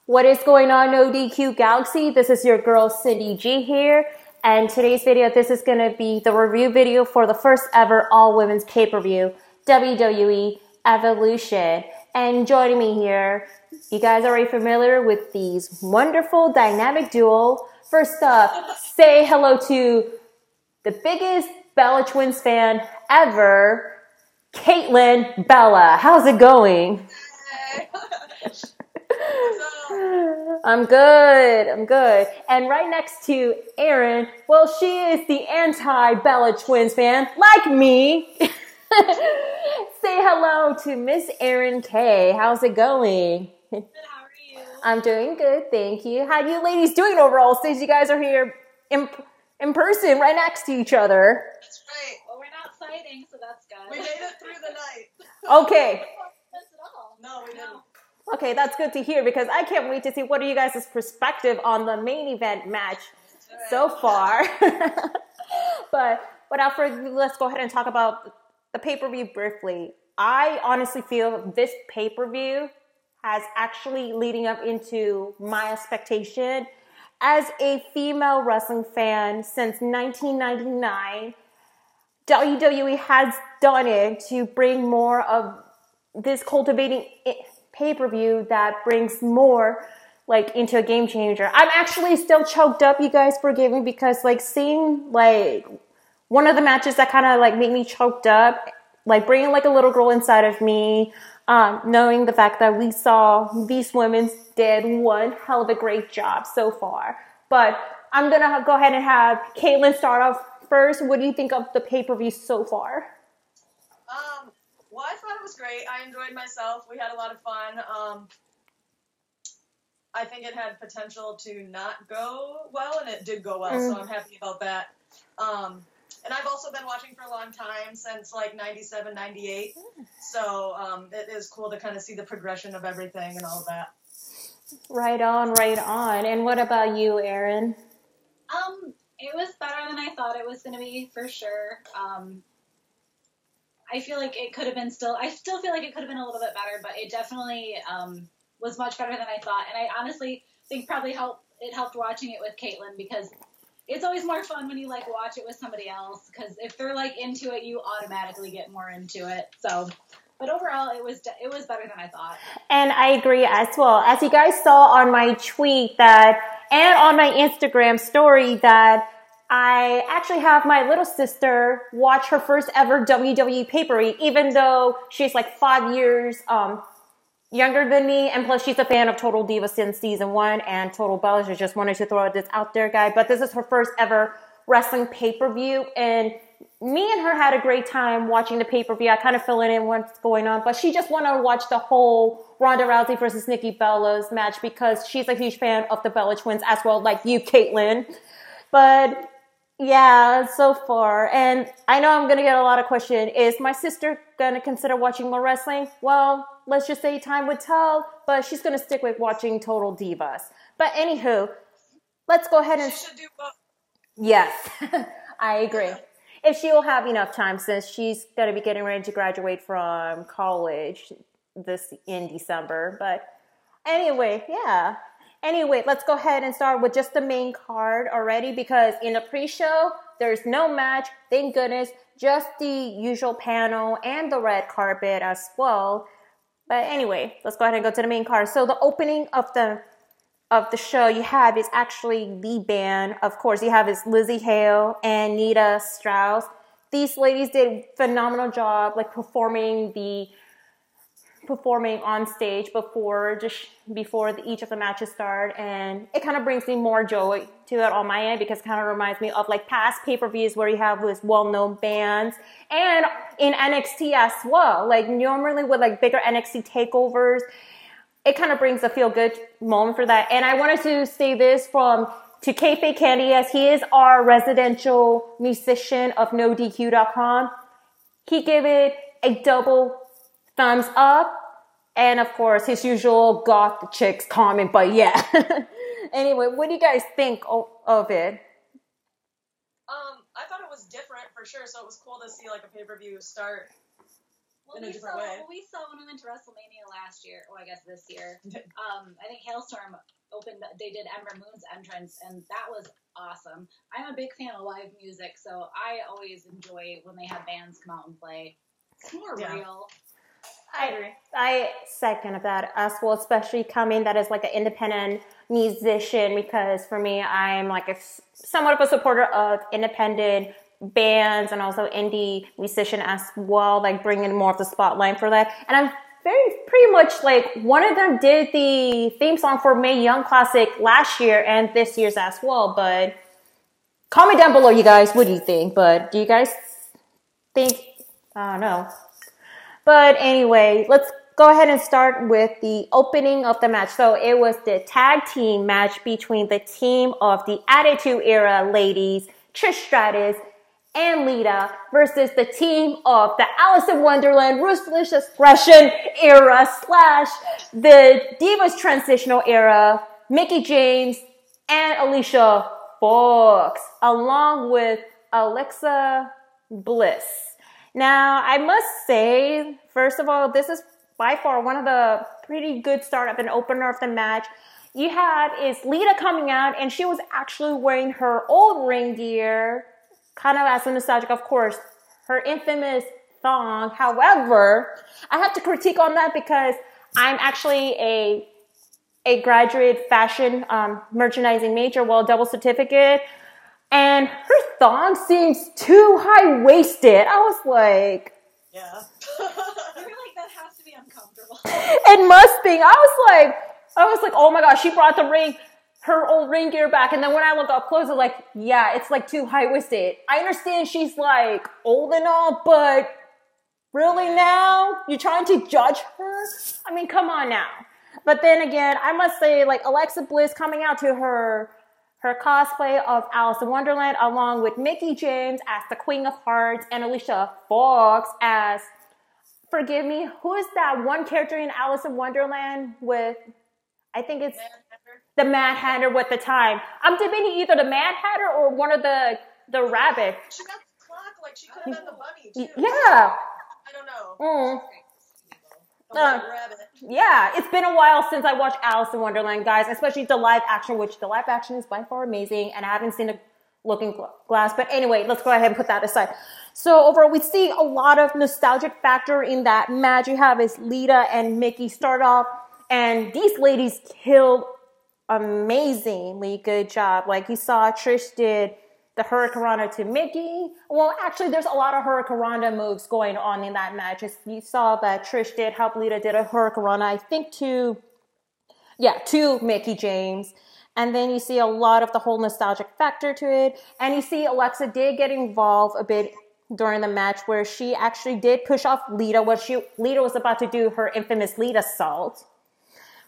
What is going on, NoDQ Galaxy? This is your girl Cindy G here, and today's video, this is going to be the review video for the first ever all-women's pay-per-view, WWE Evolution. And joining me here, you guys are already familiar with these wonderful dynamic duo. First up, say hello to the biggest Bella Twins fan ever, Caitlin Bella. How's it going? I'm good. And right next to Erin, well, she is the anti-Bella Twins fan, like me. Say hello to Miss Erin K. How's it going? Good, how are you? I'm doing good, thank you. How you ladies doing overall, since you guys are here in person, right next to each other? That's right. Well, we're not fighting, so that's good. We made it through the night. Okay. No, we didn't. Okay, that's good to hear because I can't wait to see what are you guys' perspective on the main event match so far. But without further ado, let's go ahead and talk about the pay-per-view briefly. I honestly feel this pay-per-view has actually leading up into my expectation. As a female wrestling fan since 1999, WWE has done it to bring more of this cultivating pay-per-view that brings more like into a game changer. I'm actually still choked up, you guys forgive me, because like seeing like one of the matches that kind of like made me choked up, like bringing like a little girl inside of me, knowing the fact that we saw these women did one hell of a great job so far. But I'm gonna go ahead and have Caitlin start off first. What do you think of the pay-per-view so far? Well, I thought it was great. I enjoyed myself. We had a lot of fun. I think it had potential to not go well, and it did go well, so I'm happy about that. And I've also been watching for a long time, since like 97, 98. So it is cool to kind of see the progression of everything and all of that. Right on. And what about you, Erin? It was better than I thought it was going to be, for sure. I feel like it could have been I still feel like it could have been a little bit better, but it definitely was much better than I thought. And I honestly think probably it helped watching it with Caitlin, because it's always more fun when you like watch it with somebody else, because if they're like into it, you automatically get more into it. So, but overall, it was better than I thought. And I agree as well. As you guys saw on my tweet and on my Instagram story that I actually have my little sister watch her first ever WWE pay-per-view, even though she's like 5 years younger than me, and plus she's a fan of Total Divas since season 1 and Total Bellas. I just wanted to throw this out there, guy. But this is her first ever wrestling pay-per-view, and me and her had a great time watching the pay-per-view. I kind of fill in what's going on, but she just wanted to watch the whole Ronda Rousey versus Nikki Bella's match because she's a huge fan of the Bella Twins as well, like you, Caitlin. But yeah, so far. And I know I'm going to get a lot of questions. Is my sister going to consider watching more wrestling? Well, let's just say time would tell, but she's going to stick with watching Total Divas. But anywho, let's go ahead and... She should do both. Yes, I agree. If she will have enough time, since she's going to be getting ready to graduate from college in December. But anyway, yeah. Anyway, let's go ahead and start with just the main card already, because in the pre-show, there's no match, thank goodness, just the usual panel and the red carpet as well. But anyway, let's go ahead and go to the main card. So the opening of the show you have is actually the band. Of course, you have is Lizzie Hale and Nita Strauss. These ladies did a phenomenal job, like performing on stage before each of the matches start, and it kind of brings me more joy to it on my end, because it kind of reminds me of like past pay-per-views where you have this well-known bands, and in NXT as well. Like normally with like bigger NXT takeovers, it kind of brings a feel-good moment for that. And I wanted to say this to Kayfabe Candy, as he is our residential musician of NoDQ.com. He gave it a double thumbs up, and of course his usual goth chicks comment, but yeah. Anyway, what do you guys think of it? I thought it was different for sure, so it was cool to see like a pay-per-view start. in a different way. Well, we saw when we went to WrestleMania last year, or I guess this year, I think Hailstorm they did Ember Moon's entrance, and that was awesome. I'm a big fan of live music, so I always enjoy when they have bands come out and play. It's more real. I agree. I second that as well, especially coming that is like an independent musician, because for me, I'm like somewhat of a supporter of independent bands and also indie musician as well, like bringing more of the spotlight for that. And I'm pretty much like one of them did the theme song for Mae Young Classic last year and this year's as well. But comment down below, you guys, what do you think? But do you guys think? I don't know. But anyway, let's go ahead and start with the opening of the match. So it was the tag team match between the team of the Attitude Era ladies, Trish Stratus and Lita, versus the team of the Alice in Wonderland Ruthless Aggression era / the Divas Transitional era, Mickie James and Alicia Fox, along with Alexa Bliss. Now, I must say, first of all, this is by far one of the pretty good start of an opener of the match. You had is Lita coming out, and she was actually wearing her old ring gear, kind of as a nostalgic, of course, her infamous thong. However, I have to critique on that because I'm actually a graduate fashion merchandising major, double certificate. And her thong seems too high-waisted. I was like... Yeah. You're like, that has to be uncomfortable. It must be. I was like, oh my gosh, she brought her old ring gear back. And then when I looked up close, I was like, yeah, it's like too high-waisted. I understand she's like old and all, but really now? You're trying to judge her? I mean, come on now. But then again, I must say, like, Alexa Bliss coming out to her cosplay of Alice in Wonderland, along with Mickie James as the Queen of Hearts and Alicia Fox as, forgive me, who is that one character in Alice in Wonderland with, I think it's the Mad Hatter with the time. I'm debating either the Mad Hatter or one of the rabbits. She got the clock, like she could have been the bunny too. Yeah. I don't know. Rabbit. Yeah, it's been a while since I watched Alice in Wonderland, guys, especially the live action, which the live action is by far amazing, and I haven't seen the Looking Glass. But anyway, let's go ahead and put that aside. So overall, we see a lot of nostalgic factor in that match. You have is Lita and Mickie start off, and these ladies killed amazingly good job. Like you saw Trish did the Hurricanrana to Mickie. Well, actually, there's a lot of Hurricanrana moves going on in that match. You saw that Trish did help Lita did a Hurricanrana, I think to Mickie James. And then you see a lot of the whole nostalgic factor to it. And you see Alexa did get involved a bit during the match where she actually did push off Lita when Lita was about to do her infamous Lita salt.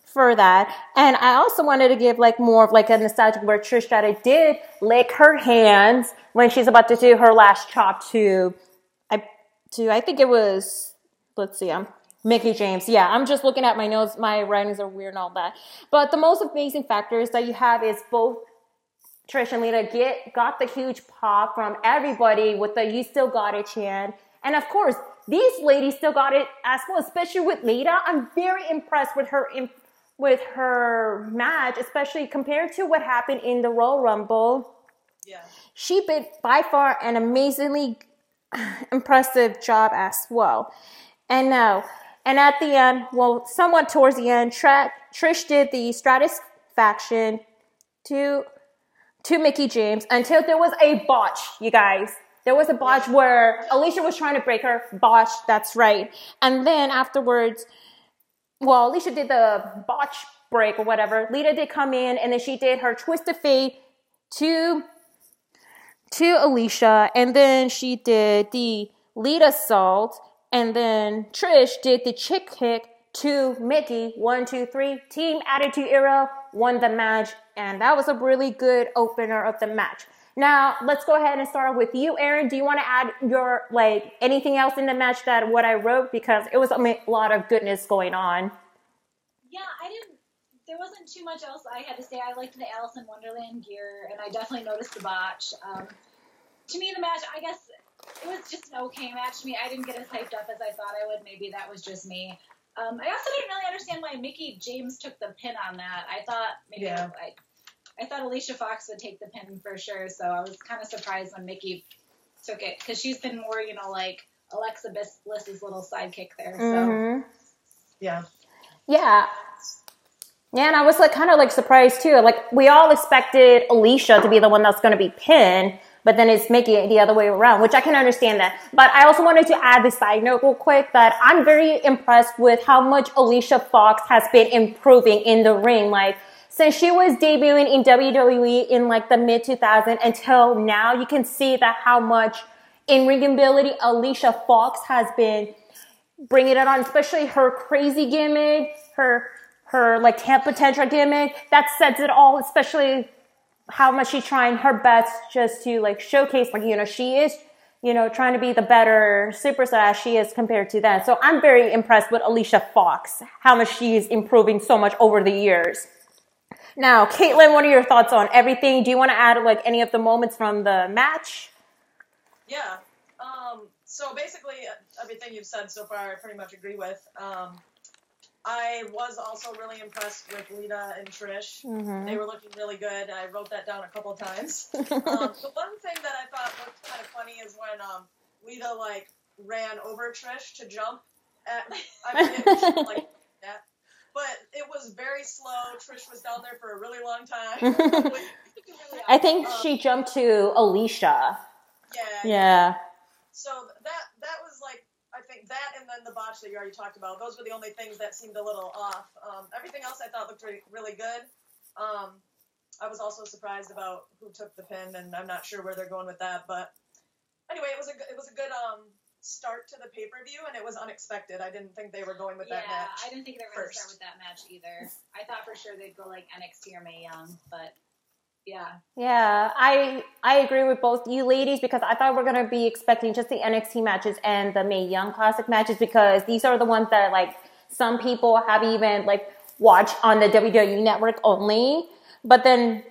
For that. And I also wanted to give like more of like a nostalgic where Trish Stratus did lick her hands when she's about to do her last chop to I think it was, let's see, Mickie James. Yeah, I'm just looking at my notes. My writings are weird and all that. But the most amazing factors that you have is both Trish and Lita got the huge pop from everybody with the "You Still Got It" chant. And of course, these ladies still got it as well, especially with Lita. I'm very impressed with her match, especially compared to what happened in the Royal Rumble. Yeah. She did by far an amazingly impressive job as well. And at the end, somewhat towards the end, Trish did the Stratus faction to Mickie James until there was a botch, you guys. There was a botch where Alicia was trying to break her. Botch, that's right. And then afterwards, Alicia did the botch break or whatever. Lita did come in, and then she did her twist of fate to Alicia, and then she did the Lita salt, and then Trish did the chick kick to Mickie. 1, 2, 3. Team Attitude Era won the match, and that was a really good opener of the match. Now, let's go ahead and start with you, Erin. Do you want to add your, anything else in the match that what I wrote? Because it was a lot of goodness going on. Yeah, there wasn't too much else I had to say. I liked the Alice in Wonderland gear, and I definitely noticed the botch. To me, the match, I guess, it was just an okay match to me. I didn't get as hyped up as I thought I would. Maybe that was just me. I also didn't really understand why Mickie James took the pin on that. I thought maybe I thought Alicia Fox would take the pin for sure. So I was kind of surprised when Mickie took it because she's been more, like Alexa Bliss's little sidekick there. So yeah. Yeah, and I was kind of surprised too. We all expected Alicia to be the one that's going to be pinned, but then it's Mickie the other way around, which I can understand that. But I also wanted to add this side note real quick that I'm very impressed with how much Alicia Fox has been improving in the ring. Since she was debuting in WWE in the mid 2000s until now, you can see that how much in ring ability Alicia Fox has been bringing it on, especially her crazy gimmick, her Tampa Tantra gimmick. That says it all, especially how much she's trying her best just to showcase she is trying to be the better superstar as she is compared to that. So I'm very impressed with Alicia Fox, how much she's improving so much over the years. Now, Caitlin, what are your thoughts on everything? Do you want to add any of the moments from the match? Yeah. So basically, everything you've said so far, I pretty much agree with. I was also really impressed with Lita and Trish. Mm-hmm. They were looking really good. I wrote that down a couple of times. The one thing that I thought looked kind of funny is when Lita ran over Trish to jump at. That. But it was very slow. Trish was down there for a really long time. I think she jumped to Alicia. Yeah. So that was I think that and then the botch that you already talked about. Those were the only things that seemed a little off. Everything else I thought looked really good. I was also surprised about who took the pin, and I'm not sure where they're going with that. But anyway, it was a good start to the pay-per-view, and it was unexpected. I didn't think they were going with that match. I didn't think they were going to start with that match either. I thought for sure they'd go NXT or Mae Young, but yeah, I agree with both you ladies because I thought we're going to be expecting just the NXT matches and the Mae Young Classic matches because these are the ones that some people have even watched on the WWE Network only. But then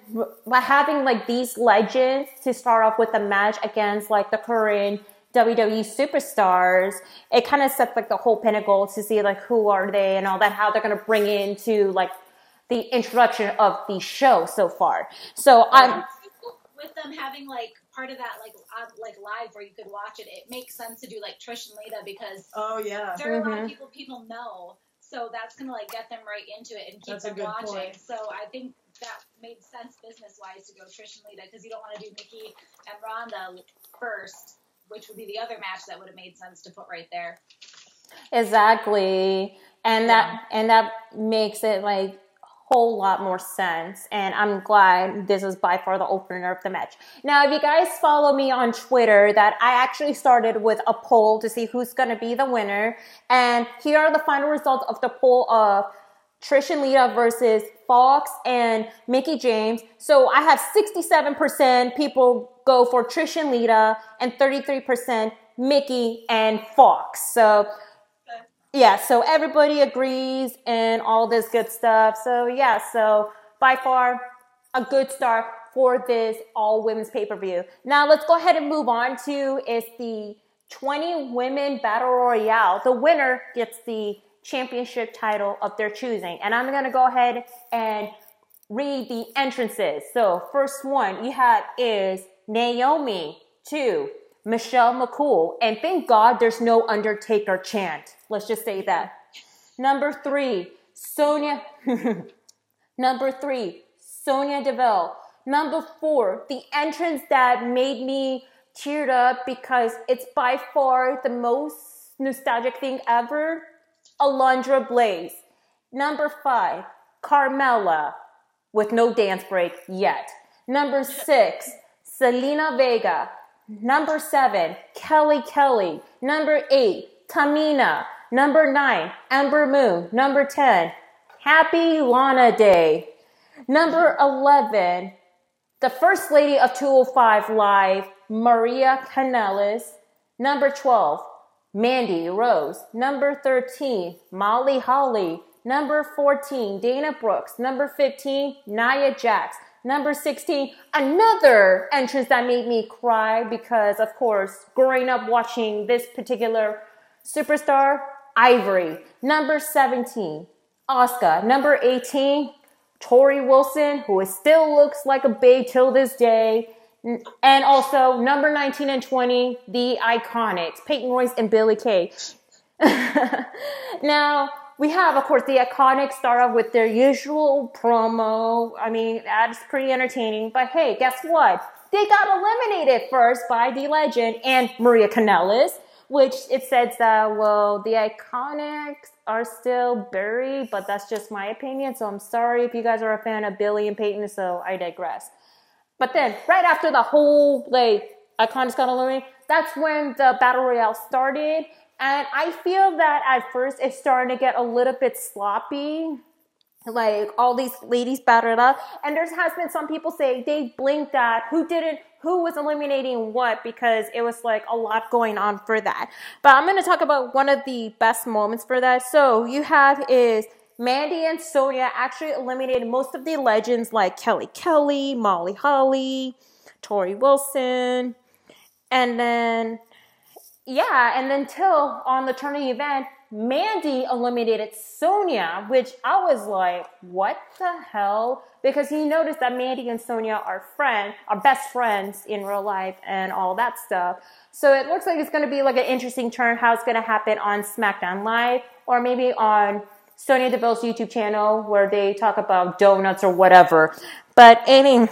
by having these legends to start off with the match against the current WWE superstars, it kind of sets the whole pinnacle to see who are they and all that, how they're going to bring into the introduction of the show so far. So I'm with them having part of that live where you could watch it. It makes sense to do Trish and Lita because there are a lot of people know, so that's gonna get them right into it and keep them watching. Point. So I think that made sense business wise to go Trish and Lita because you don't want to do Mickie and Ronda first, which would be the other match that would have made sense to put right there. Exactly, and that makes it whole lot more sense, and I'm glad this is by far the opener of the match. Now, if you guys follow me on Twitter, that I actually started with a poll to see who's going to be the winner, and here are the final results of the poll of Trish and Lita versus Fox and Mickie James. So I have 67% people go for Trish and Lita, and 33% Mickie and Fox. So yeah, so everybody agrees and all this good stuff. So yeah, so by far a good start for this all women's pay-per-view. Now let's go ahead and move on to is the 20 women battle royale. The winner gets the championship title of their choosing. And I'm going to go ahead and read the entrances. So first one you have is Naomi, 2, Michelle McCool, and thank God there's no Undertaker chant. Let's just say that. Number 3, Sonya. Number 3, Sonya Deville. Number 4, the entrance that made me teared up because it's by far the most nostalgic thing ever. Alundra Blaze. Number 5, Carmella, with no dance break yet. Number 6, Selena Vega. Number 7, Kelly. Number 8, Tamina. Number 9, Ember Moon. Number 10, Happy Lana Day. Number 11, the First Lady of 205 Live, Maria Kanellis. Number 12, Mandy Rose. Number 13, Molly Holly. Number 14, Dana Brooks. Number 15, Nia Jax. Number 16, another entrance that made me cry because, of course, growing up watching this particular superstar, Ivory. Number 17, Asuka. Number 18, Tori Wilson, who still looks like a babe till this day. And also, number 19 and 20, the Iconics, Peyton Royce and Billie Kay. Now, we have, of course, the Iconics start off with their usual promo. I mean, that's pretty entertaining. But hey, guess what? They got eliminated first by The Legend and Maria Kanellis, which it says that, well, the Iconics are still buried, but that's just my opinion. So I'm sorry if you guys are a fan of Billie and Peyton, so I digress. But then, right after the whole, Iconics got eliminated, that's when the Battle Royale started. And I feel that at first it's starting to get a little bit sloppy. Like, all these ladies battled up. And there has been some people say they blinked at who was eliminating what, because it was a lot going on for that. But I'm going to talk about one of the best moments for that. So you have is Mandy and Sonya actually eliminated most of the legends like Kelly Kelly, Molly Holly, Tori Wilson, and then till on the turn of the event, Mandy eliminated Sonya, which I was like, what the hell? Because you notice that Mandy and Sonya are best friends in real life and all that stuff. So it looks like it's going to be an interesting turn how it's going to happen on SmackDown Live, or maybe on Sonya Deville's YouTube channel where they talk about donuts or whatever. But anyway,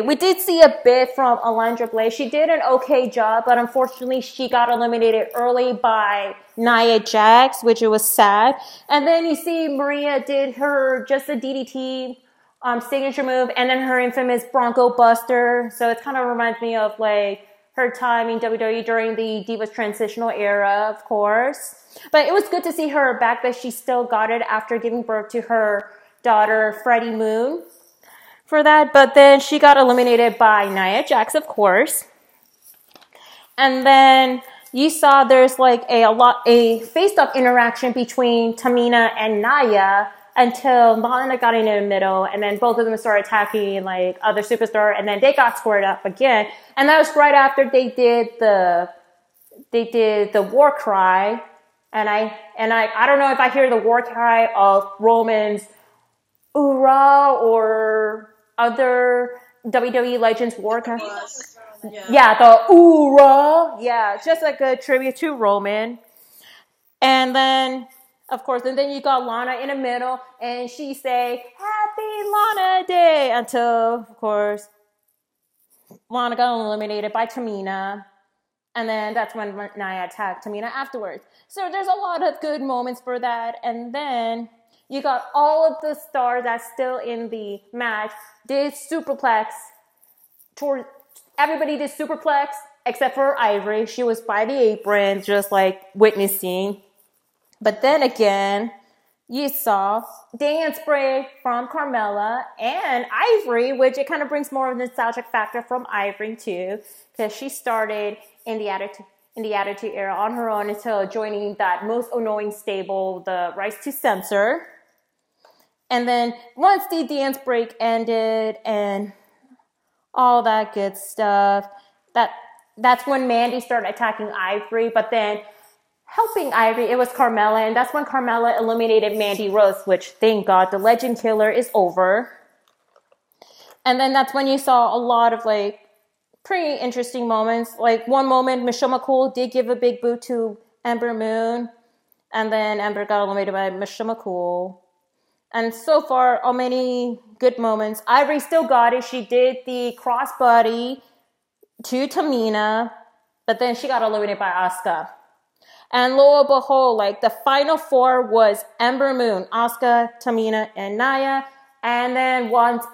we did see a bit from Alundra Blaze. She did an okay job, but unfortunately she got eliminated early by Nia Jax, which it was sad. And then you see Maria did just a DDT signature move, and then her infamous Bronco Buster. So it kind of reminds me of her time in WWE during the Divas transitional era, of course. But it was good to see her back, that she still got it after giving birth to her daughter, Freddie Moon, for that. But then she got eliminated by Nia Jax, of course. And then you saw there's a face-off interaction between Tamina and Nia until Lana got in the middle, and then both of them started attacking other superstar, and then they got squared up again. And that was right after they did the war cry. And I don't know if I hear the war cry of Roman's "Oorah" or other WWE Legends war cry. Yeah, the "Oorah." Yeah, just like a tribute to Roman. And then, of course, and then you got Lana in the middle, and she say, "Happy Lana Day," until, of course, Lana got eliminated by Tamina. And then that's when Nia attacked Tamina afterwards. So there's a lot of good moments for that. And then you got all of the stars that's still in the match did superplex. Everybody did superplex except for Ivory. She was by the apron, just witnessing. But then again, you saw dance break from Carmella and Ivory, which it kind of brings more of a nostalgic factor from Ivory too, because she started in the Attitude Era on her own until joining that most annoying stable, the Rise to Censor. And then once the dance break ended and all that good stuff, that's when Mandy started attacking Ivory, but then helping Ivory, it was Carmella, and that's when Carmella eliminated Mandy Rose, which, thank God, the Legend Killer is over. And then that's when you saw a lot of pretty interesting moments. One moment, Michelle McCool did give a big boot to Ember Moon, and then Ember got eliminated by Michelle McCool. And so far, many good moments. Ivory still got it. She did the crossbody to Tamina, but then she got eliminated by Asuka. And lo and behold, the final four was Ember Moon, Asuka, Tamina, and Nia. And then once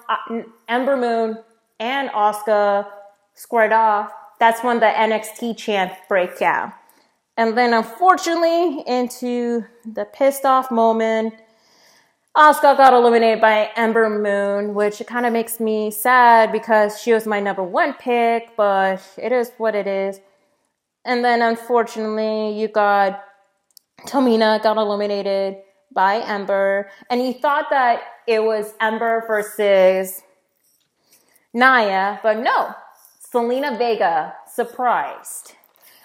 Ember Moon and Asuka squared off, that's when the NXT chant break out. And then unfortunately, into the pissed off moment, Asuka got eliminated by Ember Moon, which kind of makes me sad because she was my number one pick, but it is what it is. And then unfortunately, you got Tamina got eliminated by Ember. And you thought that it was Ember versus Nia, but no. Selena Vega surprised.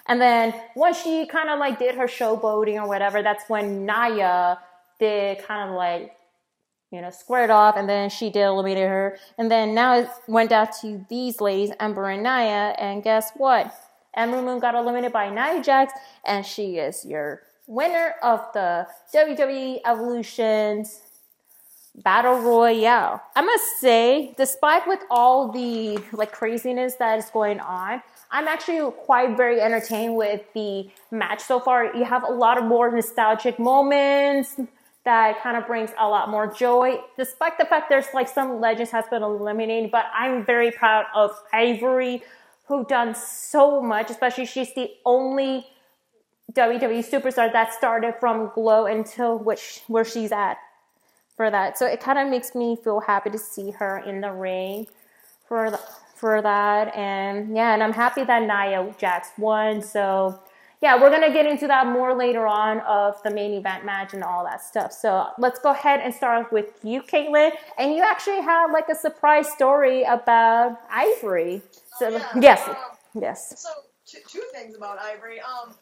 And then once she kind of like did her showboating or whatever, that's when Nia did kind of like, you know, squared off, and then she did eliminate her. And then now it went down to these ladies, Ember and Nia, and guess what? Ember Moon got eliminated by Nia Jax, and she is your winner of the WWE Evolution's Battle Royale. I must say, despite with all the like craziness that is going on, I'm actually quite very entertained with the match so far. You have a lot of more nostalgic moments that kind of brings a lot more joy, despite the fact there's like some legends has been eliminated. But I'm very proud of Ivory, who done so much, especially she's the only WWE superstar that started from Glow until where she's at for that. So it kind of makes me feel happy to see her in the ring for that. And yeah, and I'm happy that Nia Jax won. So yeah, we're going to get into that more later on of the main event match and all that stuff. So let's go ahead and start with you, Caitlin. And you actually have like a surprise story about Ivory. So yes. So two things about Ivory.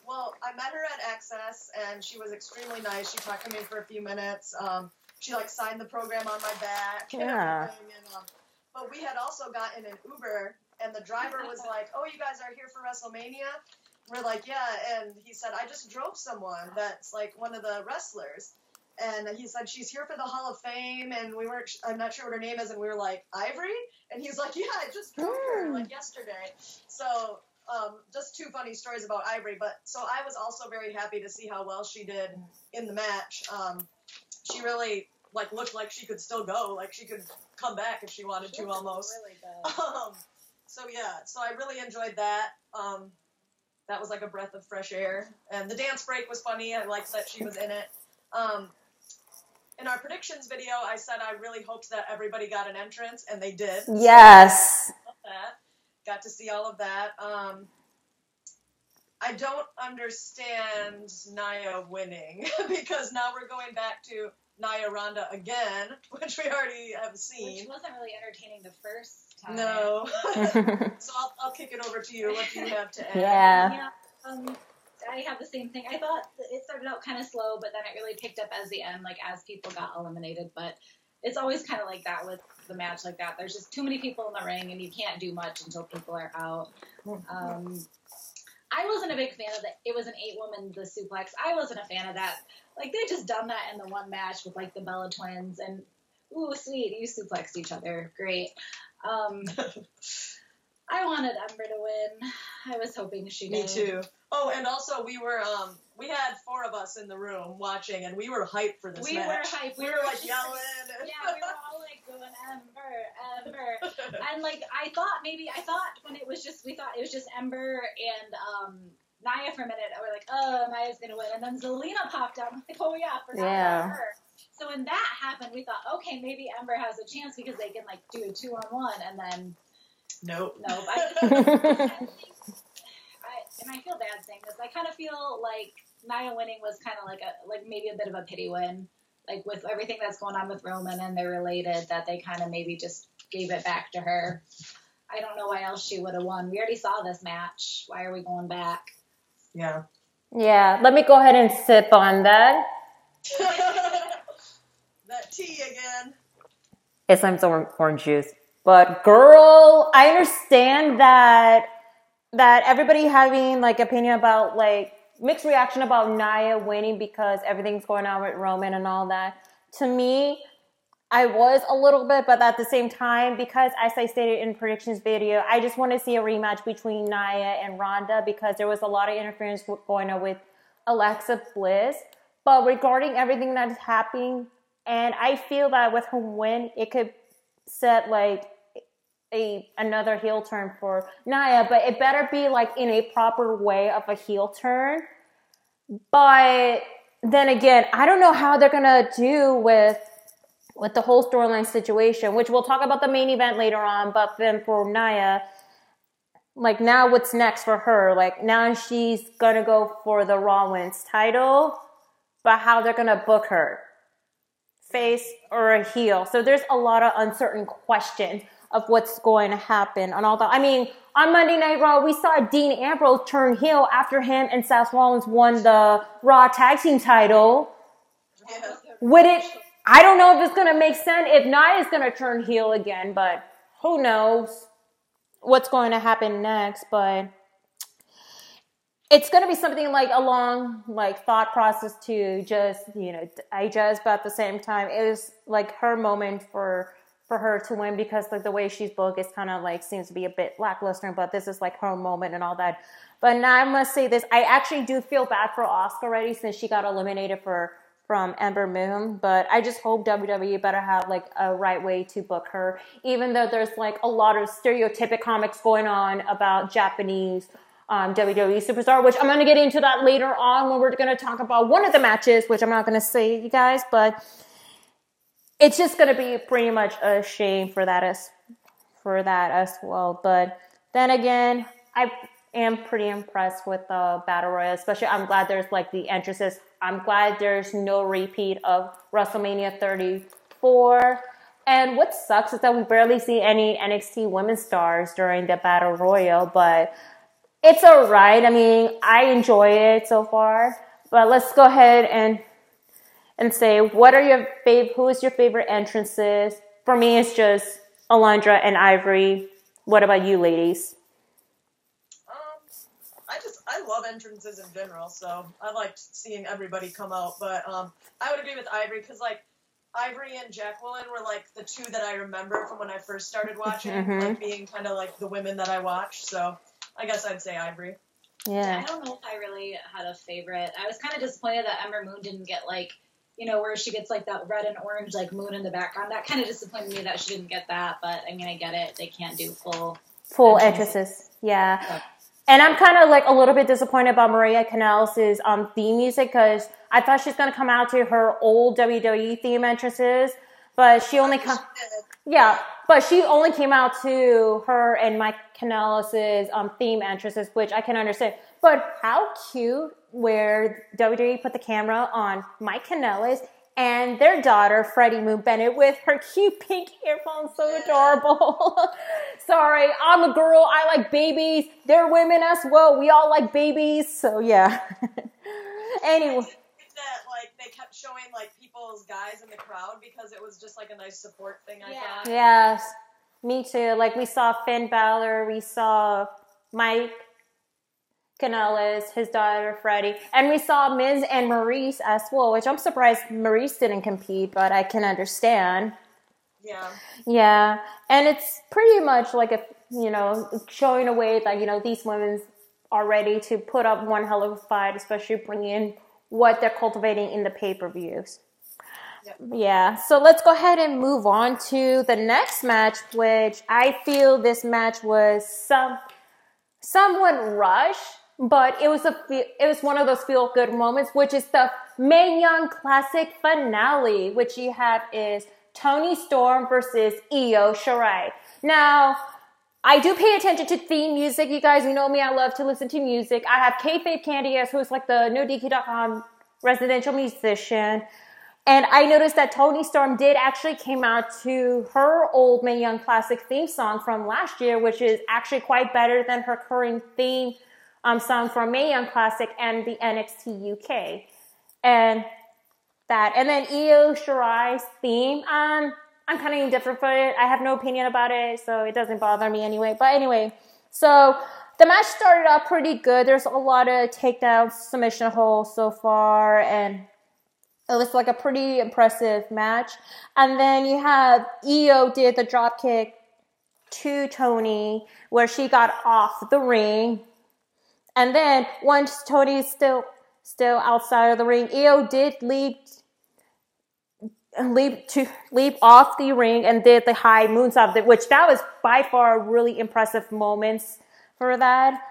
Well, I met her at Access, and she was extremely nice. She talked to me for a few minutes. She like signed the program on my back. Yeah. But we had also gotten an Uber, and the driver was like, "Oh, you guys are here for WrestleMania?" We're like, "Yeah," and he said, "I just drove someone that's like one of the wrestlers." And he said, "She's here for the Hall of Fame," and I'm not sure what her name is, and we were like, "Ivory?" And he's like, "Yeah, I just drove her like yesterday." So just two funny stories about Ivory. But so I was also very happy to see how well she did in the match. She really like looked like she could still go, like she could come back if she wanted to almost. Really good. So I really enjoyed that. That was like a breath of fresh air. And the dance break was funny. I liked that she was in it. In our predictions video, I said I really hoped that everybody got an entrance, and they did. Yes. So I love that. Got to see all of that. I don't understand Nia winning because now we're going back to Nia Ronda again, which we already have seen. Which wasn't really entertaining the first time. No. So I'll kick it over to you. What do you have to add? Yeah. I have the same thing. I thought it started out kind of slow, but then it really picked up as the end, like as people got eliminated. But it's always kind of like that with the match like that. There's just too many people in the ring, and you can't do much until people are out. I wasn't a big fan of that. It was an 8-woman, the suplex. I wasn't a fan of that. Like, they just done that in the one match with, like, the Bella Twins. And, ooh, sweet, you suplexed each other. Great. I wanted Ember to win. I was hoping she did. Me too. Oh, and also we had 4 of us in the room watching, and we were hyped for this match. We were hyped. We were like yelling. Yeah, we were all like going Ember. And like I thought when it was just Ember and Nia for a minute. I was like, oh, Nia's gonna win, and then Zelina popped out. I'm like, oh yeah, I forgot about her. So when that happened, we thought, okay, maybe Ember has a chance because they can like do a 2-on-1, and then nope. I feel bad saying this. I kind of feel like Nia winning was kind of like maybe a bit of a pity win, like with everything that's going on with Roman and they're related, that they kind of maybe just gave it back to her. I don't know why else she would have won. We already saw this match. Why are we going back? Yeah. Yeah. Let me go ahead and sip on that. That tea again. It's some orange juice. But girl, I understand that everybody having like opinion about like mixed reaction about Nia winning because everything's going on with Roman and all that. To me, I was a little bit, but at the same time, because as I stated in predictions video, I just want to see a rematch between Nia and Ronda because there was a lot of interference going on with Alexa Bliss. But regarding everything that's happening, and I feel that with her win, it could set like another heel turn for Nia, but it better be like in a proper way of a heel turn. But then again, I don't know how they're gonna do with the whole storyline situation, which we'll talk about the main event later on. But then for Nia, like now what's next for her? Like now she's gonna go for the Raw Women's title, but how they're gonna book her? face or a heel. So there's a lot of uncertain questions of what's going to happen and all that. I mean, on Monday Night Raw, we saw Dean Ambrose turn heel after him and Seth Rollins won the Raw Tag Team title. Yeah. I don't know if it's going to make sense. If not, it's going to turn heel again, but who knows what's going to happen next. But it's going to be something like a long, like, thought process to just, digest, but at the same time, it was like her moment for her to win, because like the way she's booked is kind of like seems to be a bit lackluster, but this is like her moment and all that. But now I must say this, I actually do feel bad for Asuka already since she got eliminated from Ember Moon, but I just hope WWE better have like a right way to book her, even though there's like a lot of stereotypic comics going on about Japanese WWE superstar, which I'm going to get into that later on when we're going to talk about one of the matches, which I'm not going to say, you guys, but it's just going to be pretty much a shame for that as well. But then again, I am pretty impressed with the Battle Royale, especially I'm glad there's like the entrances. I'm glad there's no repeat of WrestleMania 34. And what sucks is that we barely see any NXT Women stars during the Battle Royale, but it's alright. I mean, I enjoy it so far. But let's go ahead and say, who is your favorite entrances? For me, it's just Alundra and Ivory. What about you, ladies? I love entrances in general, so I liked seeing everybody come out. But I would agree with Ivory, because like Ivory and Jacqueline were like the two that I remember from when I first started watching, like being kind of like the women that I watched. So I guess I'd say Ivory. Yeah. I don't know if I really had a favorite. I was kind of disappointed that Ember Moon didn't get like, where she gets like that red and orange like moon in the background. That kind of disappointed me that she didn't get that. But I mean, I get it. They can't do full entrances. Yeah. And I'm kind of like a little bit disappointed about Maria Kanellis' theme music, because I thought she's gonna come out to her old WWE theme entrances, but she only but she only came out to her and Mike Kanellis' theme entrances, which I can understand. But how cute where WWE put the camera on Mike Kanellis and their daughter, Freddie Moon Bennett, with her cute pink earphones. So adorable. Sorry, I'm a girl. I like babies. They're women as well. We all like babies. So, yeah. Anyway. That, like, they kept showing, like, people's guys in the crowd because it was just, like, a nice support thing, I thought. Yes. Me too. Like, we saw Finn Balor. We saw Mike Kanellis, his daughter Freddie, and we saw Miz and Maurice as well, which I'm surprised Maurice didn't compete, but I can understand. Yeah, and it's pretty much like showing a way that these women are ready to put up one hell of a fight, especially bringing in what they're cultivating in the pay-per-views. Yep. Yeah, so let's go ahead and move on to the next match, which I feel this match was somewhat rushed. But it was one of those feel-good moments, which is the Mae Young Classic finale, which you have is Toni Storm versus Io Shirai. Now, I do pay attention to theme music. You guys, know me, I love to listen to music. I have Kayfabe Candy, who's like the NoDQ.com residential musician. And I noticed that Toni Storm did actually came out to her old Mae Young Classic theme song from last year, which is actually quite better than her current theme song from Mae Young Classic and the NXT UK. And then Io Shirai's theme, I'm kind of indifferent for it. I have no opinion about it, so it doesn't bother me anyway. But anyway, so the match started out pretty good. There's a lot of takedowns, submission holds so far, and it was like a pretty impressive match. And then you have Io did the drop kick to Toni, where she got off the ring. And then once Toni's still outside of the ring, Io did leap off the ring and did the high moonsault, which that was by far really impressive moments for that.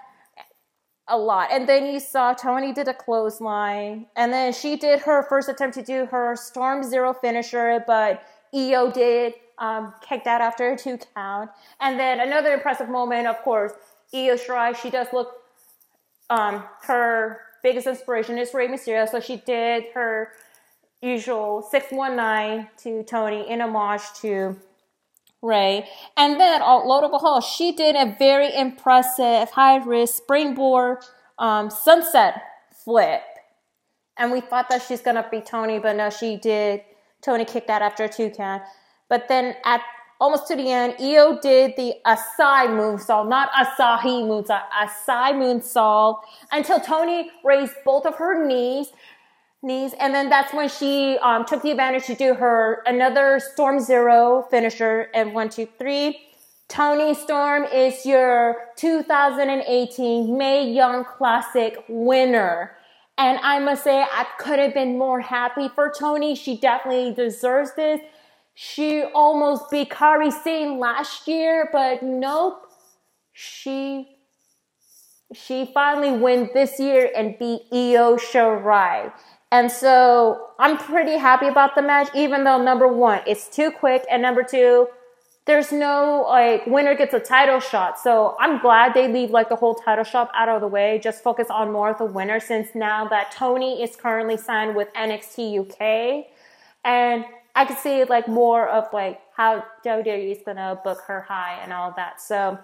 A lot. And then you saw Toni did a clothesline, and then she did her first attempt to do her Storm Zero finisher, but Io did kick that after a 2 count. And then another impressive moment, of course, Io Shirai, she does look her biggest inspiration is Rey Mysterio, so she did her usual 619 to Tony in homage to Ray. And then on Loadable Hall, she did a very impressive high-risk springboard sunset flip. And we thought that she's going to beat Tony, but no, she did. Tony kicked out after a 2 count. But then at almost to the end, Io did the Asai moonsault, not Asahi moonsault, Asai moonsault, until Tony raised both of her knees, and then that's when she took the advantage to do her another Storm Zero finisher. And 1, 2, 3. Toni Storm is your 2018 Mae Young Classic winner. And I must say, I could have been more happy for Toni. She definitely deserves this. She almost beat Kairi Sane last year, but nope. She finally won this year and beat Io Shirai. And so I'm pretty happy about the match, even though number one, it's too quick, and number two, there's no winner gets a title shot. So I'm glad they leave the whole title shot out of the way. Just focus on more of the winner, since now that Toni is currently signed with NXT UK, and I can see more of how WWE is gonna book her high and all that. So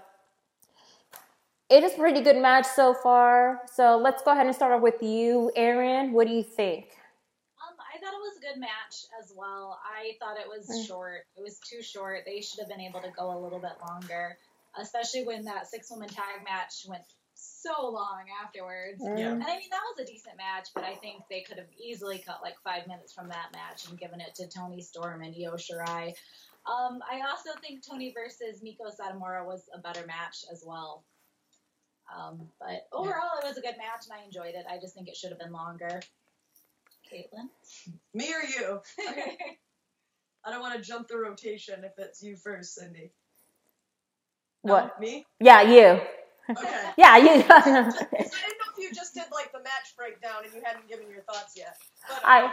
it is a pretty good match so far. So let's go ahead and start off with you, Erin. What do you think? I thought it was a good match as well. I thought it was short. It was too short. They should have been able to go a little bit longer, especially when that 6-woman tag match went so long afterwards. Yeah. And I mean, that was a decent match, but I think they could have easily cut 5 minutes from that match and given it to Toni Storm and Io Shirai. I also think Toni versus Miko Satomura was a better match as well. But overall, it was a good match, and I enjoyed it. I just think it should have been longer. Caitlin? Me or you? Okay. I don't want to jump the rotation if it's you first, Cindy. No, What? Me? Yeah, you. Okay. Yeah, you. I didn't know if you just did the match breakdown and you hadn't given your thoughts yet. But,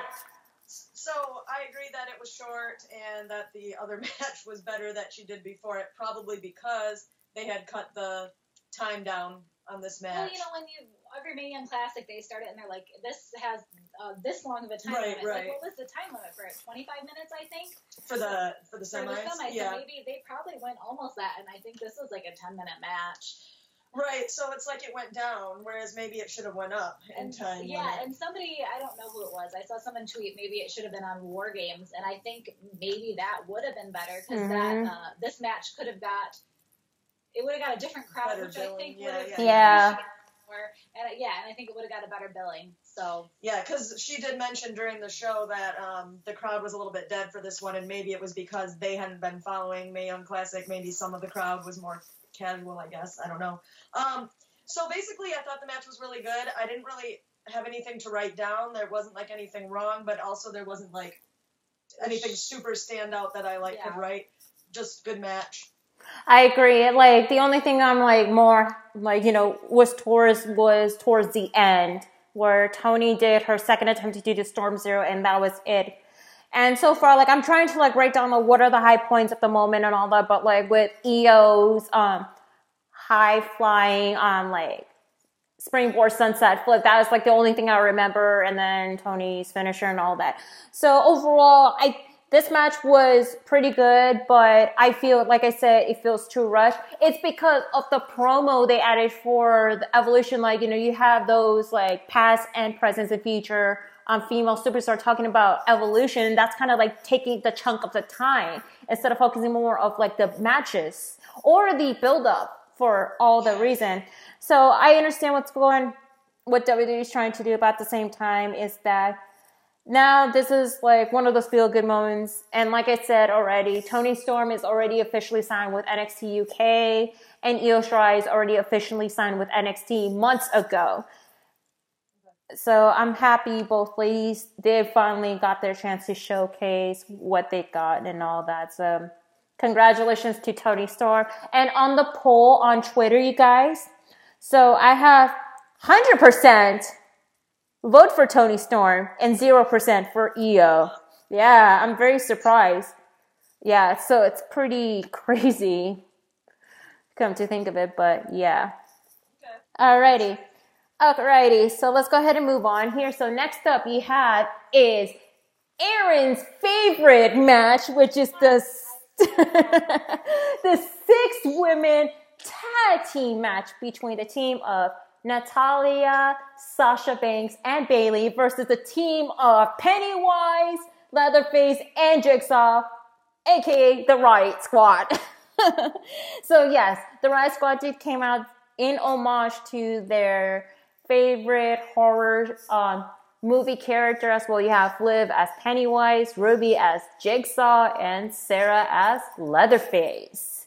so I agree that it was short and that the other match was better that she did before it, probably because they had cut the time down on this match. Well, when every Mae Young Classic, they start it and they're like, this has this long of a time limit. Right. What was the time limit for it? 25 minutes, I think? For the semis? Yeah. So maybe they probably went almost that, and I think this was a 10-minute match. Right, so it's it went down, whereas maybe it should have went up in time. Yeah, and somebody, I don't know who it was, I saw someone tweet maybe it should have been on War Games, and I think maybe that would have been better, because this match could have got a different crowd, better which billing, I think yeah, would have yeah. and I think it would have got a better billing. So yeah, because she did mention during the show that the crowd was a little bit dead for this one, and maybe it was because they hadn't been following Mae Young Classic. Maybe some of the crowd was more casual, I guess. I don't know. So basically, I thought the match was really good. I didn't really have anything to write down. There wasn't anything wrong, but also there wasn't anything super standout that I could write. Just good match. I agree. The only thing I'm more was towards the end, where Toni did her second attempt to do the Storm Zero, and that was it. And so far, I'm trying to write down what are the high points at the moment and all that, but with Io's high flying springboard sunset flip, that was the only thing I remember, and then Toni's finisher and all that. So overall, this match was pretty good, but I feel, like I said, it feels too rushed. It's because of the promo they added for the Evolution. You have those past and present and future female superstar talking about Evolution. That's kind of taking the chunk of the time instead of focusing more of the matches or the build up for all the reason. So I understand what WWE is trying to do, but at the same time is that now this is one of those feel good moments. And like I said already, Toni Storm is already officially signed with NXT UK, and Io Shirai is already officially signed with NXT months ago. So I'm happy both ladies did finally got their chance to showcase what they got and all that. So congratulations to Toni Storm. And on the poll on Twitter, you guys, so I have 100% vote for Toni Storm and 0% for Io. Yeah, I'm very surprised. Yeah, so it's pretty crazy, come to think of it, but yeah. Okay. Alrighty, so let's go ahead and move on here. So next up you have is Aaron's favorite match, which is the the 6-women tag team match between the team of Natalya, Sasha Banks, and Bayley versus the team of Pennywise, Leatherface, and Jigsaw, aka the Riot Squad. So yes, the Riot Squad came out in homage to their favorite horror movie character as well. You have Liv as Pennywise, Ruby as Jigsaw, and Sarah as Leatherface.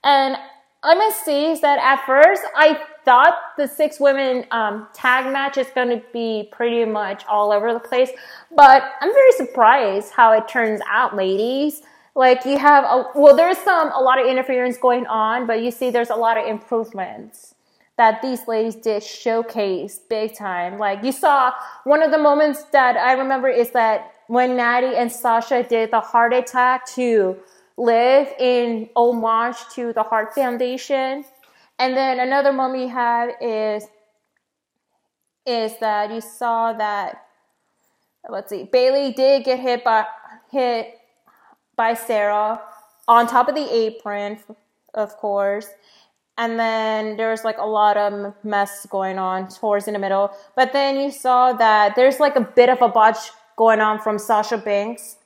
And I must say is that at first I thought the 6-women tag match is going to be pretty much all over the place, but I'm very surprised how it turns out, ladies. Like you have, there's a lot of interference going on, but you see there's a lot of improvements that these ladies did showcase big time. Like you saw one of the moments that I remember is that when Natty and Sasha did the heart attack to Liv in homage to the Heart Foundation. And then another moment you had is that you saw that, Bayley did get hit by Sarah on top of the apron, of course. And then there's like a lot of mess going on towards in the middle. But then you saw that there's like a bit of a botch going on from Sasha Banks,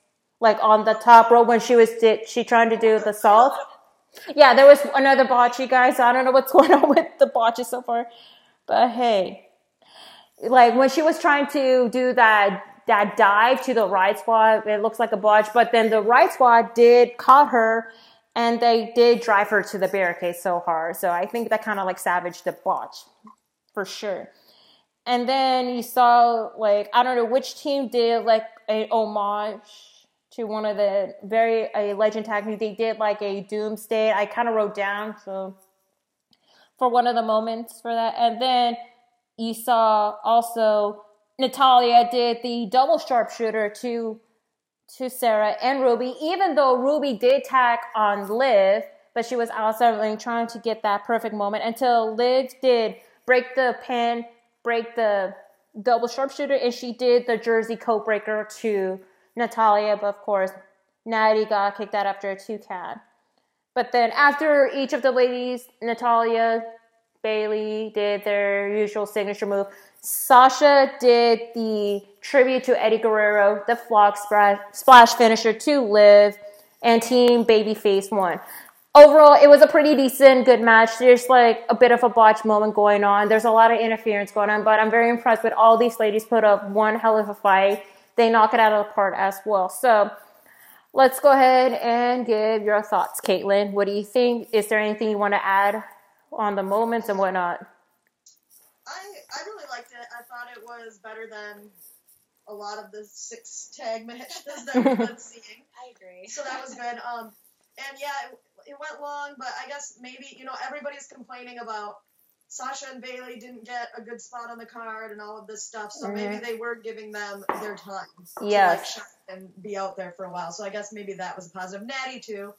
like on the top row when she trying to do the salt. Yeah, there was another botch, you guys. I don't know what's going on with the botches so far. But hey, like when she was trying to do that dive to the Riot Squad, it looks like a botch. But then the Riot Squad did caught her, and they did drive her to the barricade so hard. So I think that kind of like savaged the botch for sure. And then you saw like, I don't know which team did like a homage to one of the a legend tag team. They did like a Doomsday. I kind of wrote down so for one of the moments for that. And then you saw also Natalya did the double sharpshooter to Sarah and Ruby, even though Ruby did tag on Liv, but she was outside like, trying to get that perfect moment until Liv did break the pin, break the double sharpshooter, and she did the Jersey code breaker to Natalya, but of course, Natty got kicked out after a 2 count. But then after each of the ladies, Natalya, Bayley did their usual signature move. Sasha did the tribute to Eddie Guerrero, the Flock Splash finisher to Liv, and Team Babyface won. Overall, it was a pretty decent, good match. There's like a bit of a botch moment going on. There's a lot of interference going on, but I'm very impressed with all these ladies put up one hell of a fight. They knock it out of the park as well. So let's go ahead and give your thoughts, Caitlin. What do you think? Is there anything you want to add on the moments and whatnot? I really liked it. I thought it was better than a lot of the 6 tag matches that we've been seeing. I agree. So that was good. And yeah, it went long, but I guess maybe, everybody's complaining about Sasha and Bayley didn't get a good spot on the card and all of this stuff, so maybe they were giving them their time to like shine and be out there for a while. So I guess maybe that was a positive. Natty too.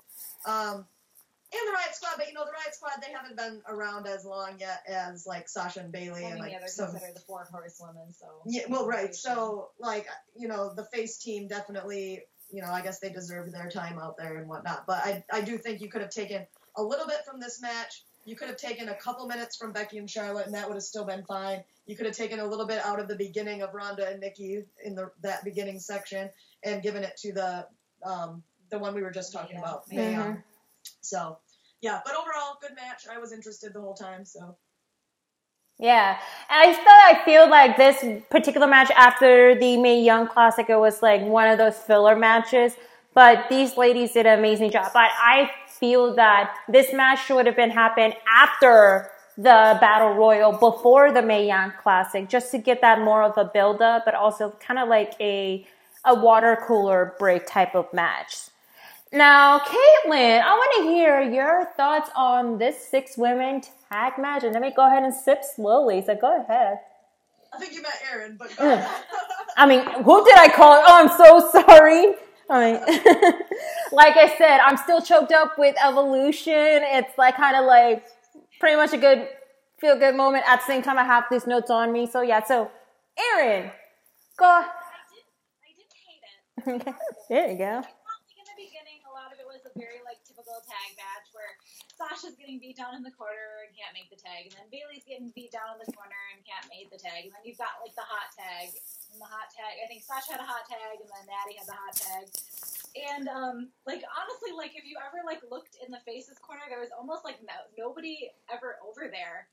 And the Riot Squad, but the Riot Squad, they haven't been around as long yet as like Sasha and Bayley and like they're considered the 4 horsewomen, so yeah, well, right. So like the face team definitely, I guess they deserve their time out there and whatnot. But I do think you could have taken a little bit from this match. You could have taken a couple minutes from Becky and Charlotte, and that would have still been fine. You could have taken a little bit out of the beginning of Ronda and Nikki in that beginning section and given it to the one we were just talking about, Mae Young. So, yeah, but overall, good match. I was interested the whole time, so. Yeah, and I feel like this particular match after the Mae Young Classic, it was like one of those filler matches, but these ladies did an amazing job. But I feel that this match should have been happened after the Battle Royal, before the Mae Young Classic, just to get that more of a build-up, but also kind of like a water cooler break type of match. Now, Caitlin, I want to hear your thoughts on this 6-women tag match, and let me go ahead and sip slowly, so go ahead. I think you meant Aaron, but go ahead. I mean, who did I call? Oh, I'm so sorry. I mean, like I said, I'm still choked up with Evolution. It's like kind of like pretty much a good feel-good moment. At the same time, I have these notes on me, so yeah. So, Aaron, go. I didn't hate There you go. In the beginning, a lot of it was a very like typical tag match where Sasha's getting beat down in the corner and can't make the tag, and then Bayley's getting beat down in the corner and can't make the tag, and then you've got like the hot tag. And the hot tag, I think Sasha had a hot tag, and then Natty had the hot tag. And like honestly, like if you ever like looked in the faces corner, there was almost like nobody ever over there.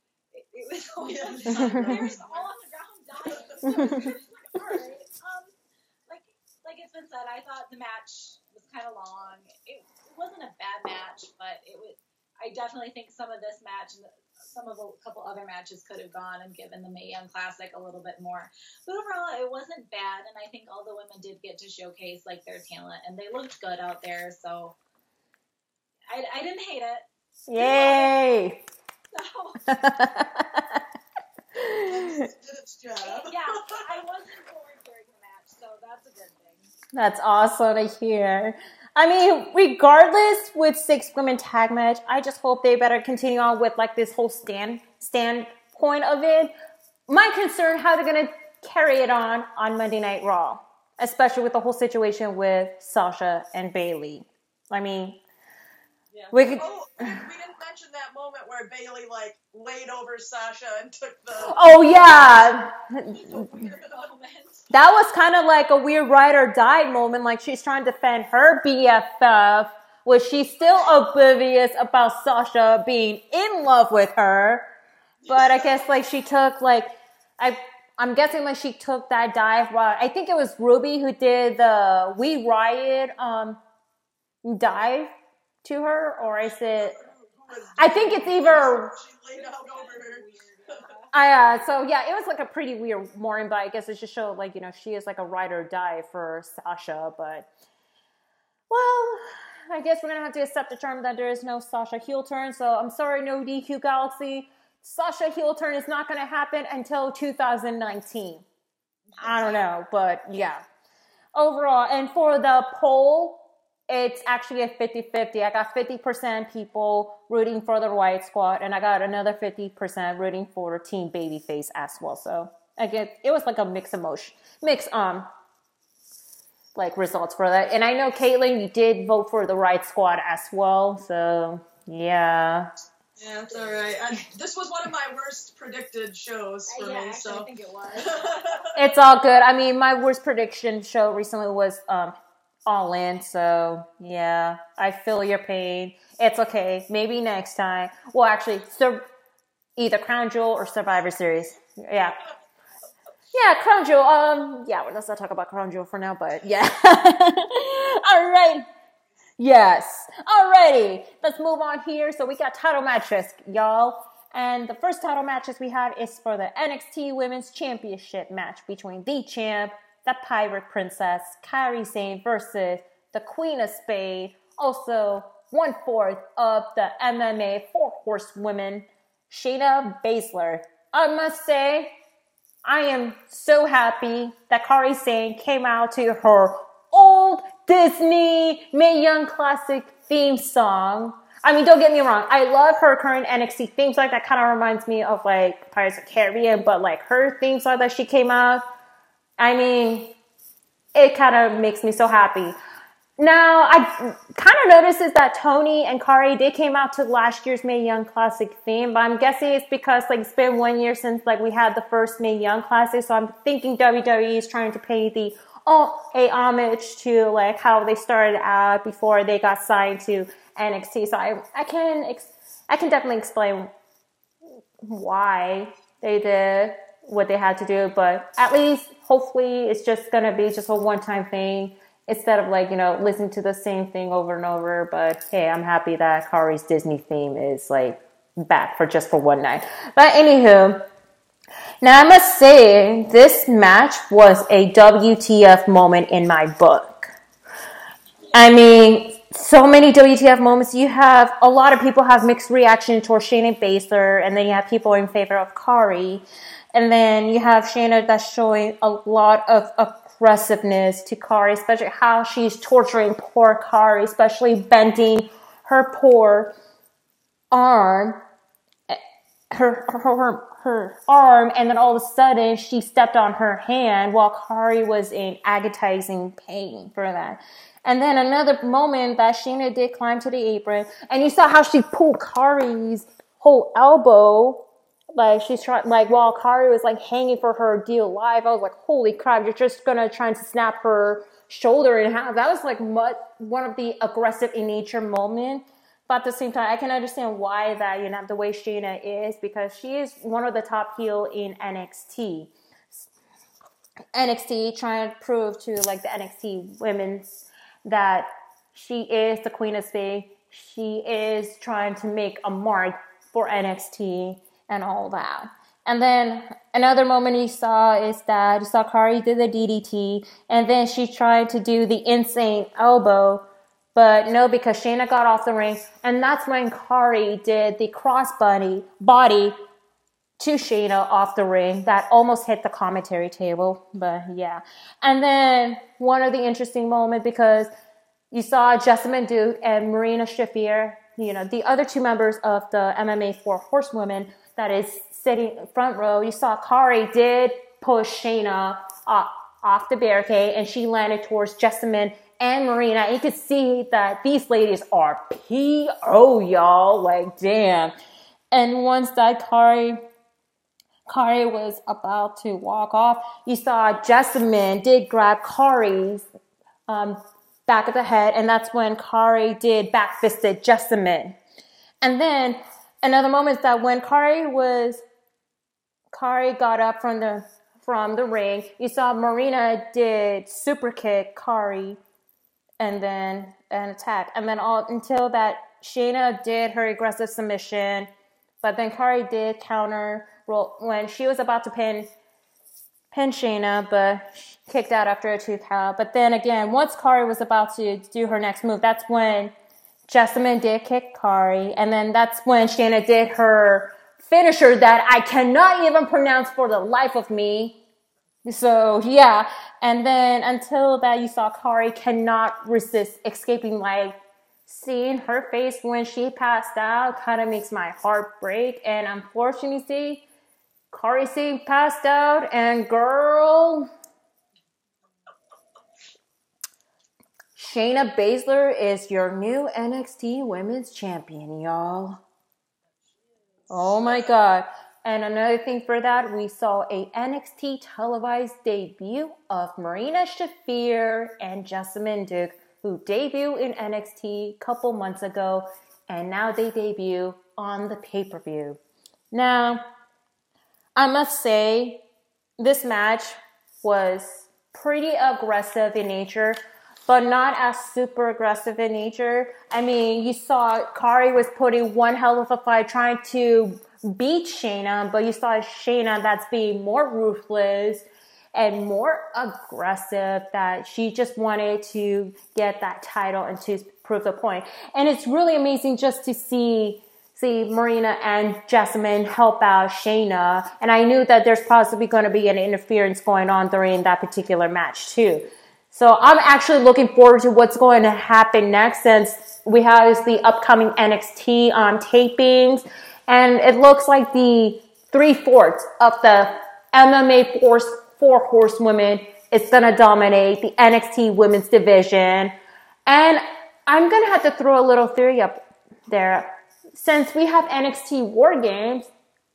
It was always they were all on the ground dying. So it was just like, all right. Like it's been said, I thought the match was kind of long. It wasn't a bad match, but it was. I definitely think some of this match and some of a couple other matches could have gone and given the Mae Young Classic a little bit more. But overall, it wasn't bad, and I think all the women did get to showcase like their talent, and they looked good out there. So I didn't hate it. Yay! So. Did its job. Yeah, I wasn't bored during the match, so that's a good thing. That's awesome to hear. I mean, regardless with 6 women tag match, I just hope they better continue on with like this whole standpoint of it. My concern, how they're gonna carry it on Monday Night Raw, especially with the whole situation with Sasha and Bayley. I mean, yeah. we didn't mention that moment where Bayley like laid over Sasha and took the. Oh yeah. That was kind of like a weird ride or die moment. Like she's trying to defend her BFF, which she's still oblivious about Sasha being in love with her. But I guess like she took like I'm guessing like she took that dive. I think it was Ruby who did the We Riot dive to her, or is it? I think it's either. She laid out over her. So yeah, it was like a pretty weird morning, but I guess it just showed like, you know, she is like a ride or die for Sasha, but well, I guess we're gonna have to accept the term that there is no Sasha heel turn, so I'm sorry, NoDQ Galaxy. Sasha heel turn is not gonna happen until 2019. I don't know, but yeah. Overall, and for the poll, it's actually a 50-50. I got 50% people rooting for the Riot Squad, and I got another 50% rooting for Team Babyface as well. So again, it was like a mixed like results for that. And I know Caitlin, you did vote for the Riot Squad as well. So yeah. Yeah, it's all right. This was one of my worst predicted shows for me. So I think it was. It's all good. I mean, my worst prediction show recently was All In, so yeah, I feel your pain. It's okay. Maybe next time. Well, actually, either Crown Jewel or Survivor Series. Yeah. Yeah, Crown Jewel. Yeah, well, let's not talk about Crown Jewel for now, but yeah. All right. Yes. Alrighty. Let's move on here. So we got title matches, y'all. And the first title matches we have is for the NXT Women's Championship match between the champ, the Pirate Princess, Kairi Sane versus the Queen of Spades. Also, 1/4 of the MMA 4 Horsewomen, Shayna Baszler. I must say, I am so happy that Kairi Sane came out to her old Disney Mae Young Classic theme song. I mean, don't get me wrong. I love her current NXT theme song. That kind of reminds me of like Pirates of the Caribbean, but like her theme song that she came out, I mean, it kind of makes me so happy. Now, I kind of noticed that Tony and Kairi, they came out to last year's Mae Young Classic theme, but I'm guessing it's because like it's been 1 year since like we had the first Mae Young Classic, so I'm thinking WWE is trying to pay a homage to like how they started out before they got signed to NXT. So I can definitely explain why they did what they had to do, but at least hopefully it's just gonna be just a one-time thing instead of like, you know, listening to the same thing over and over. But hey, I'm happy that Kari's Disney theme is like back for one night. But anywho, now I must say this match was a WTF moment in my book. I mean, so many WTF moments. You have a lot of people have mixed reaction towards Shayna Baszler, and then you have people in favor of Kairi. And then you have Shayna that's showing a lot of aggressiveness to Kairi, especially how she's torturing poor Kairi, especially bending her poor arm. her arm, and then all of a sudden she stepped on her hand while Kari was in agonizing pain for that. And then another moment that Shayna did climb to the apron, and you saw how she pulled Kari's whole elbow, like she's trying, like while Kari was like hanging for her dear life. I was like, holy crap, you're just gonna try to snap her shoulder in half. That was like one of the aggressive in nature moments. But at the same time, I can understand why that, you know, the way Shayna is, because she is one of the top heel in NXT. NXT trying to prove to like the NXT women's that she is the queen of spades. She is trying to make a mark for NXT and all that. And then another moment you saw is that you saw Kari did the DDT, and then she tried to do the insane elbow, but no, because Shayna got off the ring, and that's when Kari did the crossbody to Shayna off the ring that almost hit the commentary table, but yeah. And then one of the interesting moments, because you saw Jessamine Duke and Marina Shafir, you know, the other two members of the MMA 4 Horsewomen that is sitting front row. You saw Kari did push Shayna off the barricade, and she landed towards Jessamine and Marina. And you could see that these ladies are PO, y'all. Like, damn. And once that Kari was about to walk off, you saw Jessamine did grab Kari's back of the head, and that's when Kari did back-fisted Jessamine. And then another moment is that when Kari got up from the ring, you saw Marina did super kick Kari and then an attack. And then until that Shayna did her aggressive submission, but then Kari did counter roll when she was about to pin Shayna, but kicked out after a 2 count. But then again, once Kari was about to do her next move, that's when Jessamine did kick Kari, and then that's when Shayna did her finisher that I cannot even pronounce for the life of me. So yeah, and then until that, you saw Kari cannot resist escaping. Like, seeing her face when she passed out kind of makes my heart break. And unfortunately, Kari C passed out, and girl, Shayna Baszler is your new NXT Women's Champion, y'all. Oh my God. And another thing for that, we saw a NXT televised debut of Marina Shafir and Jessamine Duke, who debuted in NXT a couple months ago, and now they debut on the pay-per-view. Now, I must say, this match was pretty aggressive in nature, but not as super aggressive in nature. I mean, you saw Kari was putting one hell of a fight trying to beat Shayna, but you saw Shayna that's being more ruthless and more aggressive, that she just wanted to get that title and to prove the point. And it's really amazing just to see Marina and Jessamine help out Shayna. And I knew that there's possibly going to be an interference going on during that particular match too. So I'm actually looking forward to what's going to happen next, since we have the upcoming NXT tapings. And it looks like the 3/4 of the MMA 4 Horsewomen is going to dominate the NXT Women's division. And I'm going to have to throw a little theory up there. Since we have NXT War Games,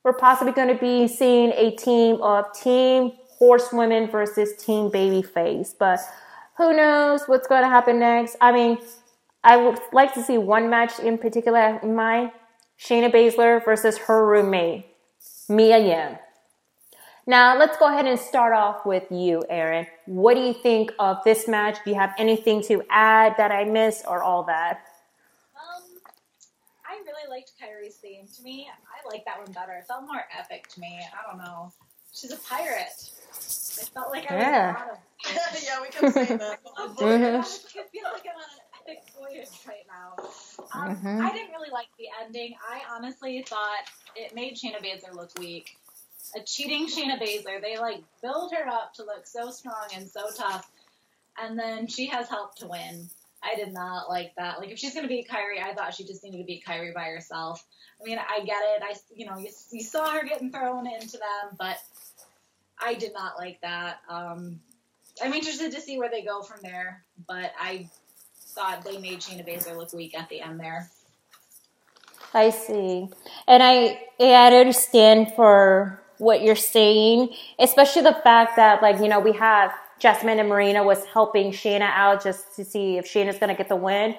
we're possibly going to be seeing a team of Team Horsewomen versus Team Babyface. But who knows what's going to happen next? I mean, I would like to see one match in particular in mind. Shayna Baszler versus her roommate, Mae Young. Now, let's go ahead and start off with you, Erin. What do you think of this match? Do you have anything to add that I missed, or all that? I really liked Kyrie's theme. To me, I like that one better. It felt more epic to me. I don't know. She's a pirate. It felt like I was on a Yeah, we can say that. I feel like I'm on an epic voyage right now. I didn't really like the ending. I honestly thought it made Shayna Baszler look weak. A cheating Shayna Baszler. They build her up to look so strong and so tough, and then she has help to win. I did not like that. Like, if she's going to beat Kyrie, I thought she just needed to beat Kyrie by herself. I mean, I get it. You saw her getting thrown into them, but I did not like that. I'm interested to see where they go from there, but I thought they made Shayna Baszler look weak at the end there. I see. And I understand for what you're saying, especially the fact that, like, we have Jasmine and Marina was helping Shayna out just to see if Shayna's going to get the win.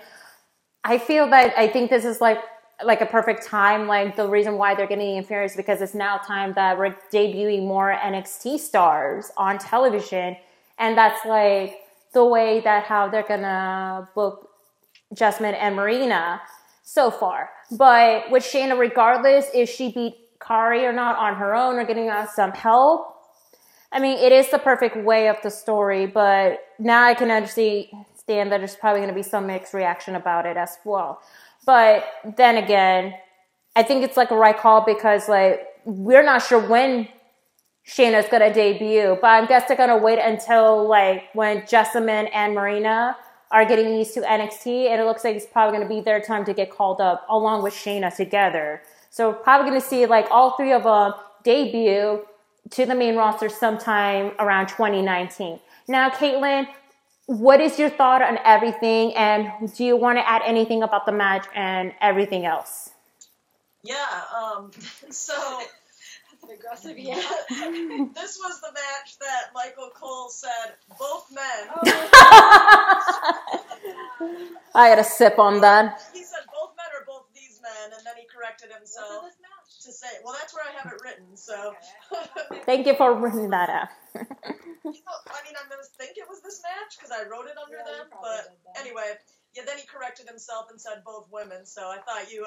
I think this is like a perfect time. Like, the reason why they're getting interference is because it's now time that we're debuting more NXT stars on television. And that's like the way that how they're going to book Jasmine and Marina so far. But with Shayna, regardless if she beat Kari or not on her own or getting us some help, I mean, it is the perfect way of the story. But now I can understand that there's probably going to be some mixed reaction about it as well. But then again, I think it's like a right call because, like, we're not sure when Shayna's going to debut. But I guess they're going to wait until, like, when Jessamine and Marina are getting used to NXT. And it looks like it's probably going to be their time to get called up along with Shayna together. So we're probably going to see, like, all three of them debut to the main roster sometime around 2019. Now, Caitlin, what is your thought on everything, and do you want to add anything about the match and everything else? Yeah, so... That's an aggressive, yeah. This was the match that Michael Cole said, both men... I gotta sip on that. He said, both men are both these men, and then he corrected himself to say, well, that's where I have it written, so... Okay. Thank you for writing that out. I'm going to think it was this match, because I wrote it under them, but anyway, then he corrected himself and said both women, so I thought you,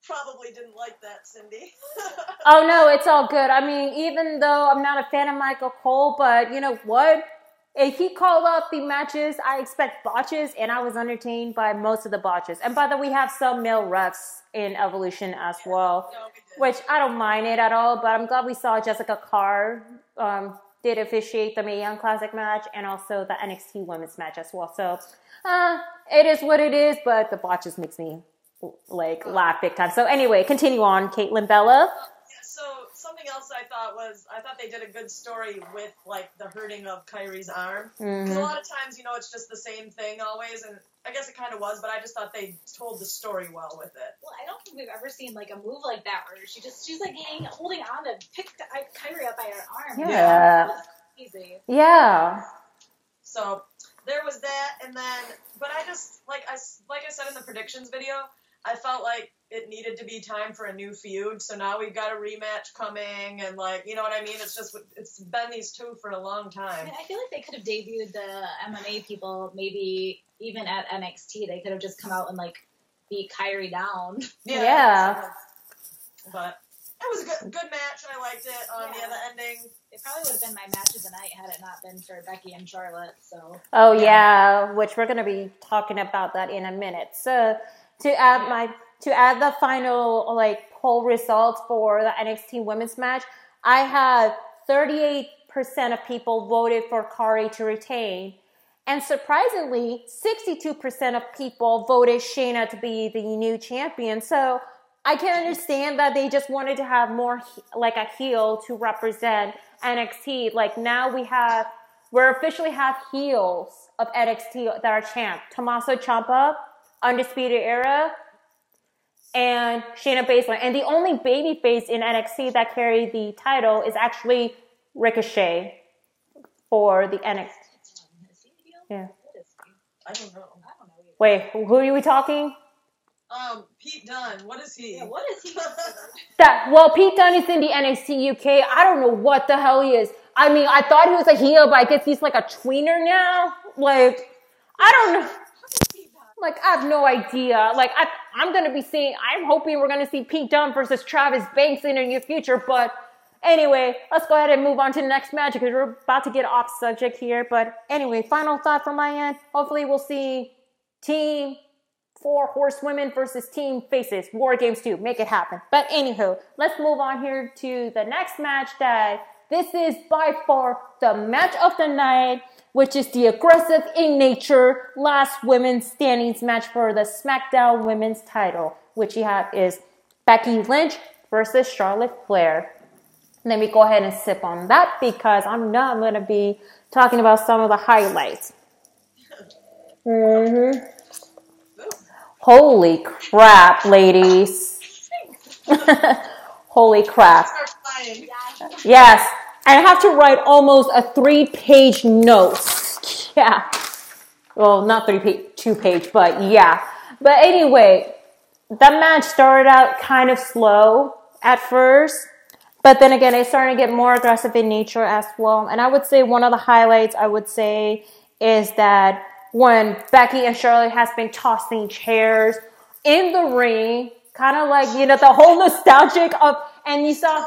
probably didn't like that, Cindy. Oh, no, it's all good. I mean, even though I'm not a fan of Michael Cole, but you know what? If he called up the matches, I expect botches, and I was entertained by most of the botches. And by the way, we have some male refs in Evolution as well, which I don't mind it at all, but I'm glad we saw Jessica Carr did officiate the Mae Young Classic match and also the NXT Women's match as well. So it is what it is, but the botches makes me laugh big time. So anyway, continue on, Caitlin Bella. So something else I thought they did a good story with, like, the hurting of Kyrie's arm. Because a lot of times, it's just the same thing always, and I guess it kind of was, but I just thought they told the story well with it. Well, I don't think we've ever seen, like, a move like that where she's like holding on to pick Kyrie up by her arm. Yeah. That's easy. Yeah. So there was that, and then, but I just, like I said in the predictions video, I felt like it needed to be time for a new feud, so now we've got a rematch coming, and, like, you know what I mean? It's been these two for a long time. I mean, I feel like they could have debuted the MMA people maybe even at NXT. They could have just come out and, like, beat Kyrie down. Yeah. But it was a good match. I liked it. The ending. It probably would have been my match of the night had it not been for Becky and Charlotte, so. Oh, yeah, which we're going to be talking about that in a minute. So to add the final, like, poll results for the NXT Women's match, I had 38% of people voted for Kari to retain. And surprisingly, 62% of people voted Shayna to be the new champion. So I can understand that they just wanted to have more, like, a heel to represent NXT. Like, now we officially have heels of NXT that are champ. Tommaso Ciampa, Undisputed Era, and Shayna Baszler. And the only babyface in NXT that carried the title is actually Ricochet for the NXT. Yeah. I don't know. Wait, who are we talking? Pete Dunne. What is he? Yeah, what is he? Pete Dunne is in the NXT UK. I don't know what the hell he is. I mean, I thought he was a heel, but I guess he's like a tweener now. Like, I don't know. Like, I have no idea. Like, I'm hoping we're going to see Pete Dunne versus Travis Banks in the near future. But anyway, let's go ahead and move on to the next match because we're about to get off subject here. But anyway, final thought from my end. Hopefully we'll see Team 4 Horsewomen versus Team Faces. War Games 2. Make it happen. But anywho, let's move on here to the next match that This is by far the match of the night, which is the aggressive in nature last women's standings match for the SmackDown women's title, which you have is Becky Lynch versus Charlotte Flair. Let me go ahead and sip on that because I'm not going to be talking about some of the highlights. Holy crap, ladies. Holy crap. Yes. I have to write almost a 3-page note. Yeah. Well, not 2-page, but yeah. But anyway, that match started out kind of slow at first. But then again, it started to get more aggressive in nature as well. And I would say one of the highlights, is that when Becky and Charlotte has been tossing chairs in the ring, kind of like, the whole nostalgic of, and you saw...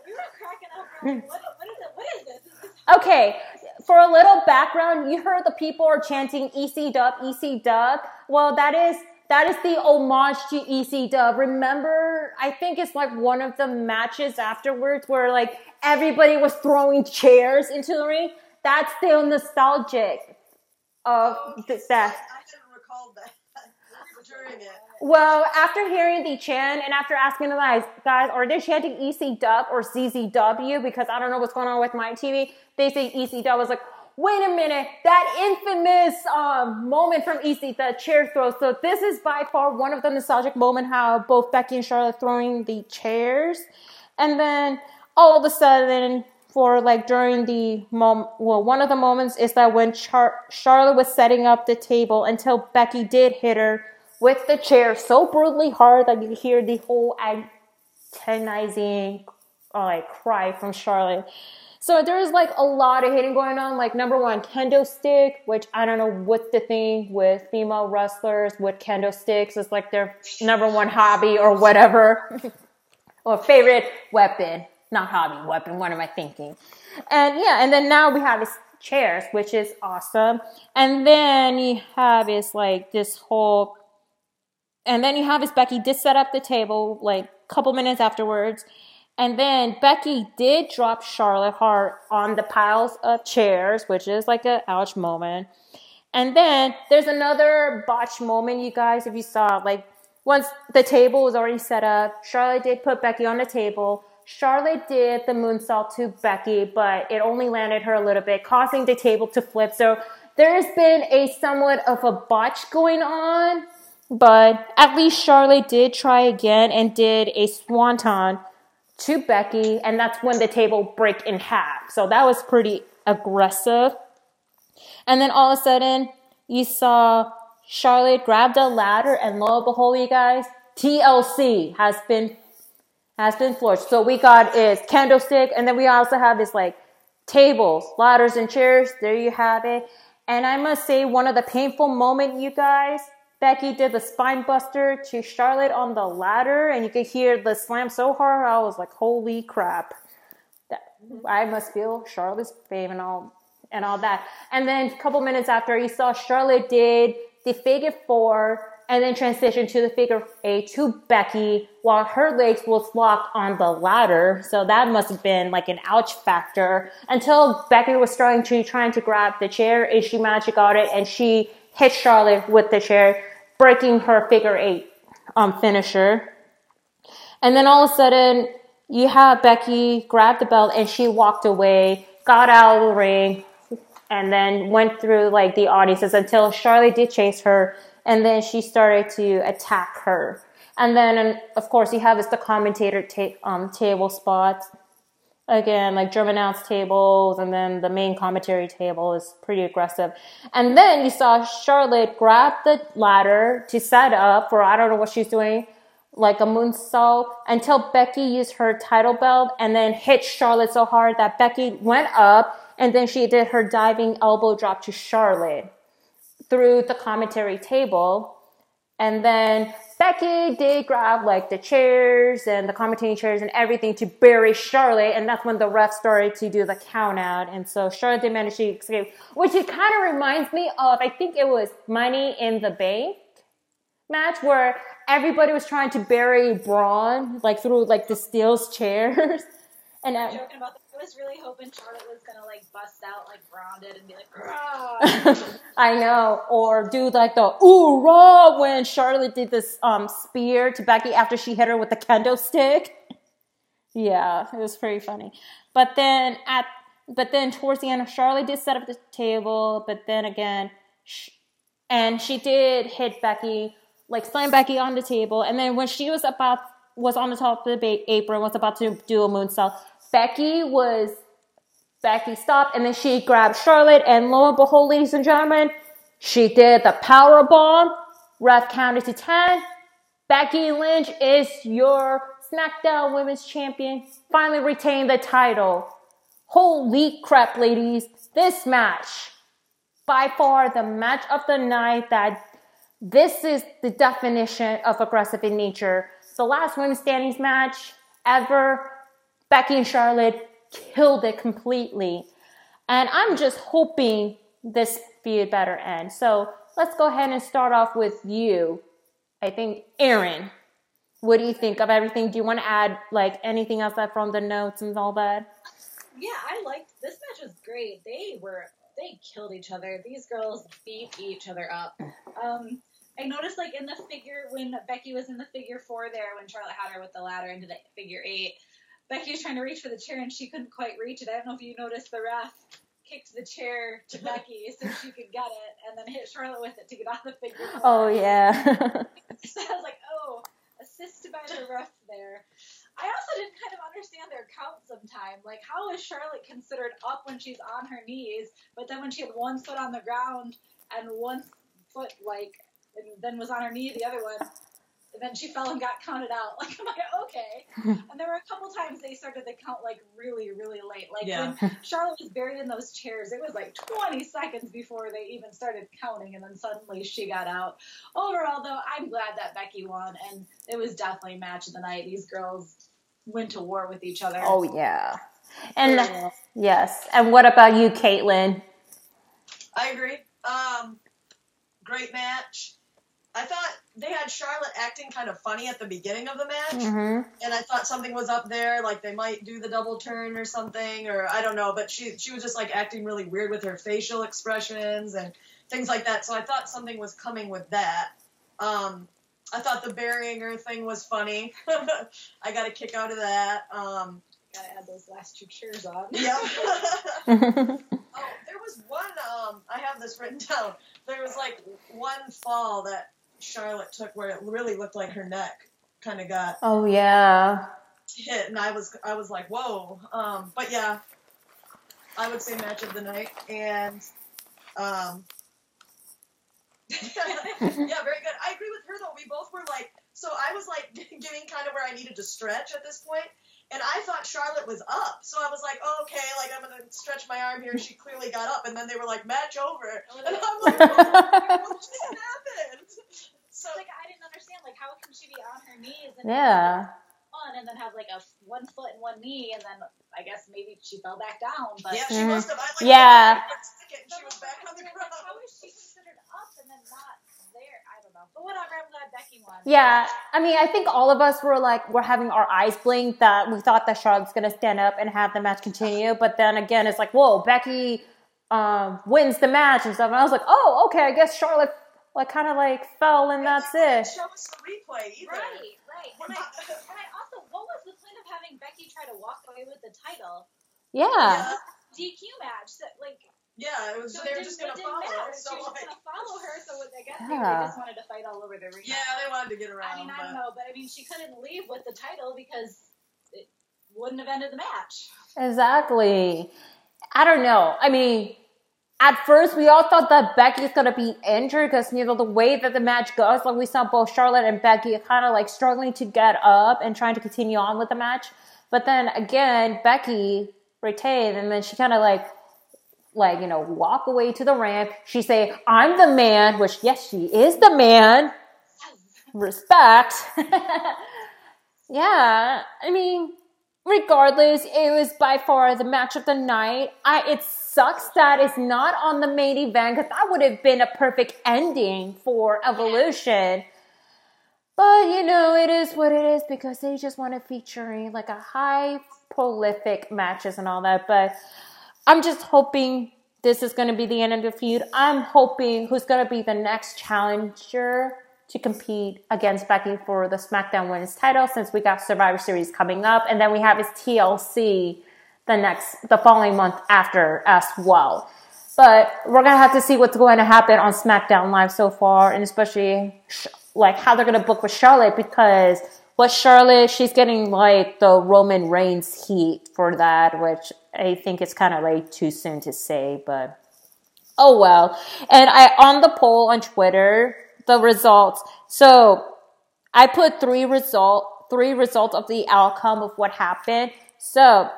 We were cracking up. What is this? Okay, for a little background, you heard the people are chanting EC Dub, EC Dub. Well, that is the homage to EC Dub. Remember, I think it's like one of the matches afterwards where like everybody was throwing chairs into the ring. That's still nostalgic of that. I didn't recall that during it. Well, after hearing the chant and after asking the guys, are they chanting EC Dub or CZW? Because I don't know what's going on with my TV. They say EC Dub. I was like, wait a minute, that infamous moment from EC, the chair throw. So this is by far one of the nostalgic moments how both Becky and Charlotte throwing the chairs. And then all of a sudden, for like during the one of the moments is that when Charlotte was setting up the table until Becky did hit her with the chair so brutally hard that you hear the whole agonizing cry from Charlotte. So there's like a lot of hitting going on. Like number one, kendo stick, which I don't know what's the thing with female wrestlers with kendo sticks. It's like their number one hobby or whatever. Or favorite weapon. Not hobby, weapon. What am I thinking? And yeah, and then now we have his chairs, which is awesome. And then you have is like this whole... And then you have his Becky did set up the table like a couple minutes afterwards. And then Becky did drop Charlotte Hart on the piles of chairs, which is like an ouch moment. And then there's another botch moment, you guys, if you saw. Like once the table was already set up, Charlotte did put Becky on the table. Charlotte did the moonsault to Becky, but it only landed her a little bit, causing the table to flip. So there's been a somewhat of a botch going on. But at least Charlotte did try again and did a swanton to Becky. And that's when the table broke in half. So that was pretty aggressive. And then all of a sudden, you saw Charlotte grab the ladder. And lo and behold, you guys, TLC has been flourished. So we got is candlestick. And then we also have this like tables, ladders, and chairs. There you have it. And I must say, one of the painful moments, you guys, Becky did the spine buster to Charlotte on the ladder, and you could hear the slam so hard, I was like, holy crap. I must feel Charlotte's pain and all that. And then a couple minutes after, you saw Charlotte did the figure 4 and then transitioned to the figure 8 to Becky while her legs was locked on the ladder. So that must have been like an ouch factor until Becky was trying to grab the chair, and she managed to got it, and she hit Charlotte with the chair, breaking her figure 8 finisher. And then all of a sudden, you have Becky grab the belt and she walked away, got out of the ring, and then went through like the audiences until Charlotte did chase her, and then she started to attack her. And then, of course, you have the commentator table spots. Again, like German announce tables, and then the main commentary table is pretty aggressive. And then you saw Charlotte grab the ladder to set up for, I don't know what she's doing, like a moonsault, until Becky used her title belt and then hit Charlotte so hard that Becky went up, and then she did her diving elbow drop to Charlotte through the commentary table. And then Becky did grab like the chairs and the commentating chairs and everything to bury Charlotte, and that's when the ref started to do the count out. And so Charlotte did manage to escape, which it kind of reminds me of, I think it was Money in the Bank match where everybody was trying to bury Braun like through like the steel chairs. And joking about the was really hoping Charlotte was gonna like bust out like grounded and be like, "Rah!" I know. Or do like the ooh raw when Charlotte did this spear to Becky after she hit her with the kendo stick. Yeah, it was pretty funny. But then towards the end, Charlotte did set up the table. But then again, and she did hit Becky, like slam Becky on the table. And then when she was on the top of the apron, was about to do a moonsault, Becky stopped, and then she grabbed Charlotte, and lo and behold, ladies and gentlemen, she did the power bomb. Ref counted to 10. Becky Lynch is your SmackDown Women's Champion. Finally retained the title. Holy crap, ladies. This match, by far the match of the night, this is the definition of aggressive in nature. The last women's standings match ever, Becky and Charlotte killed it completely. And I'm just hoping this feud better end. So let's go ahead and start off with you. I think, Aaron, what do you think of everything? Do you want to add like anything else from the notes and all that? Yeah, I liked this match. Was great. They killed each other. These girls beat each other up. I noticed like in the figure, when Becky was in the figure 4 there, when Charlotte had her with the ladder into the figure 8, Becky was trying to reach for the chair and she couldn't quite reach it. I don't know if you noticed, the ref kicked the chair to Becky so she could get it, and then hit Charlotte with it to get off the figure 4. Oh yeah. So I was like, oh, assist by the ref there. I also didn't kind of understand their count sometime. Like, how is Charlotte considered up when she's on her knees, but then when she had one foot on the ground and one foot and then was on her knee, the other one, and then she fell and got counted out. Like, I'm like, okay. And there were a couple times they started to count, like, really, really late. Like, when Charlotte was buried in those chairs, it was, like, 20 seconds before they even started counting, and then suddenly she got out. Overall, though, I'm glad that Becky won, and it was definitely match of the night. These girls went to war with each other. Oh, yeah. And, yes. And what about you, Caitlin? I agree. Great match. I thought they had Charlotte acting kind of funny at the beginning of the match, and I thought something was up there, like they might do the double turn or something, or I don't know, but she was just like acting really weird with her facial expressions and things like that, so I thought something was coming with that. I thought the burying her thing was funny. I got a kick out of that. Gotta add those last 2 cheers on. Yeah. Oh, there was one, I have this written down, there was like one fall that Charlotte took where it really looked like her neck kind of got hit, and I was like, whoa. But yeah, I would say match of the night, and yeah, very good. I agree with her though. We both were like, so I was like giving kind of where I needed to stretch at this point, and I thought Charlotte was up, so I was like, oh, okay, like I'm gonna stretch my arm here, and she clearly got up, and then they were like, match over, and I'm like, what just happened? So like, I didn't understand, like, how can she be on her knees and and then have like a 1 foot and 1 knee, and then I guess maybe she fell back down, but yeah, she must have. I like, she was back on the ground. How is she considered up and then not there? I don't know, but whatever. I'm glad Becky won. Yeah, I mean, I think all of us were having our eyes blink that we thought that Charlotte's gonna stand up and have the match continue, but then again, it's like, whoa, Becky wins the match and stuff, and I was like, oh, okay, I guess Charlotte kind of fell, and that's it. Show us the replay either. Right. And I also, what was the point of having Becky try to walk away with the title? Yeah. DQ match. Yeah, it was. So they were just gonna follow her. So she was gonna follow her. So I guess they just wanted to fight all over the ring. Yeah, they wanted to get around. I mean, I don't know, but I mean, she couldn't leave with the title because it wouldn't have ended the match. Exactly. I don't know. I mean, at first, we all thought that Becky's going to be injured because, the way that the match goes, we saw both Charlotte and Becky kind of, struggling to get up and trying to continue on with the match. But then, again, Becky retained, and then she kind of, walk away to the ramp. She say, I'm the man, which, yes, she is the man. Respect. Yeah, I mean, regardless, it was by far the match of the night. It sucks that it's not on the main event because that would have been a perfect ending for Evolution. But, you know, it is what it is because they just want to featuring like a high prolific matches and all that. But I'm just hoping this is going to be the end of the feud. I'm hoping who's going to be the next challenger to compete against Becky for the SmackDown Women's title, since we got Survivor Series coming up. And then we have his TLC the following month after as well. But we're going to have to see what's going to happen on SmackDown Live so far, and especially like how they're going to book with Charlotte, because with Charlotte, she's getting like the Roman Reigns heat for that, which I think it's kind of like too soon to say, but oh well. And on the poll on Twitter, the results. So I put three results of the outcome of what happened. So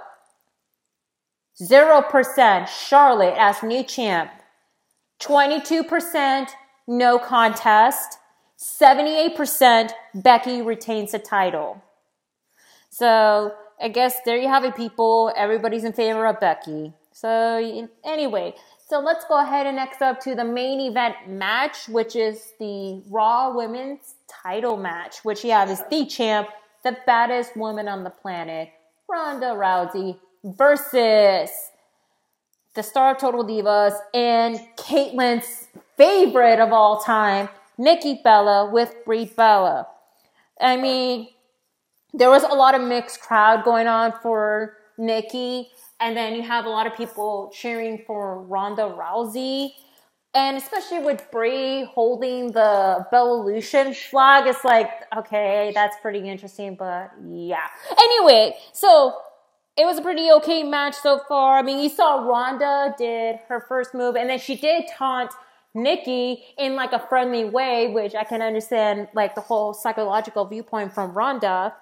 0% Charlotte as new champ, 22% no contest, 78% Becky retains the title. So I guess there you have it, people. Everybody's in favor of Becky. So anyway, so let's go ahead and next up to the main event match, which is the Raw Women's title match, which you have is the champ, the baddest woman on the planet, Ronda Rousey, versus the star of Total Divas and Caitlyn's favorite of all time, Nikki Bella with Brie Bella. I mean, there was a lot of mixed crowd going on for Nikki, and then you have a lot of people cheering for Ronda Rousey. And especially with Brie holding the Bevolution flag, it's like, okay, that's pretty interesting, but yeah. Anyway, so it was a pretty okay match so far. I mean, you saw Ronda did her first move, and then she did taunt Nikki in like a friendly way, which I can understand like the whole psychological viewpoint from Ronda.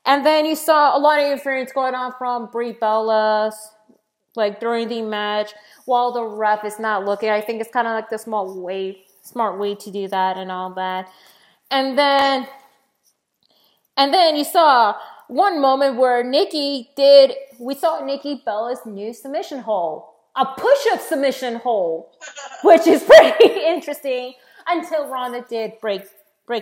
And then you saw a lot of interference going on from Brie Bella, like during the match, while the ref is not looking. I think it's kind of like the smart way to do that and all that. And then you saw one moment where we saw Nikki Bella's new submission hold. A push-up submission hold, which is pretty interesting, until Ronda did break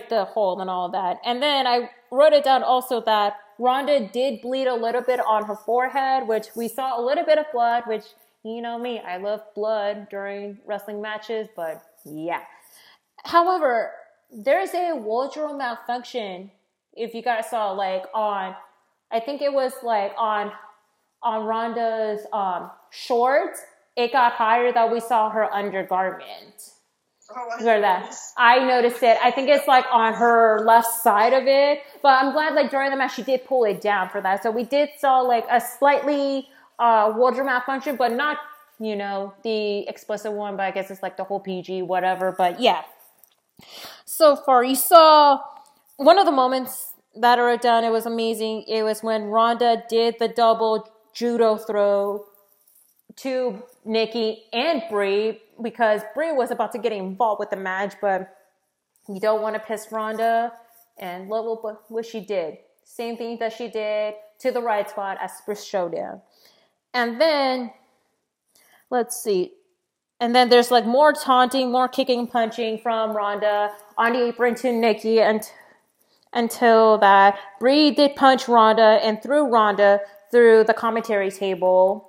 the hold and all that. And then I wrote it down also that Ronda did bleed a little bit on her forehead, which we saw a little bit of blood, which, you know me, I love blood during wrestling matches, but yeah. However, there's a wardrobe malfunction, if you guys saw, like I think it was like on Ronda's shorts, it got higher that we saw her undergarment. Where that? I noticed it. I think it's like on her left side of it. But I'm glad like during the match she did pull it down for that. So we did saw like a slightly wardrobe malfunction, but not, you know, the explicit one, but I guess it's like the whole PG, whatever. But yeah. So far, you saw one of the moments that are done, it was amazing. It was when Ronda did the double judo throw to Nikki and Brie, because Brie was about to get involved with the match, but you don't want to piss Ronda, and look what she did. Same thing that she did to the right spot at Super Showdown. And then, let's see. And then there's like more taunting, more kicking and punching from Ronda on the apron to Nikki, until that Brie did punch Ronda and threw Ronda through the commentary table,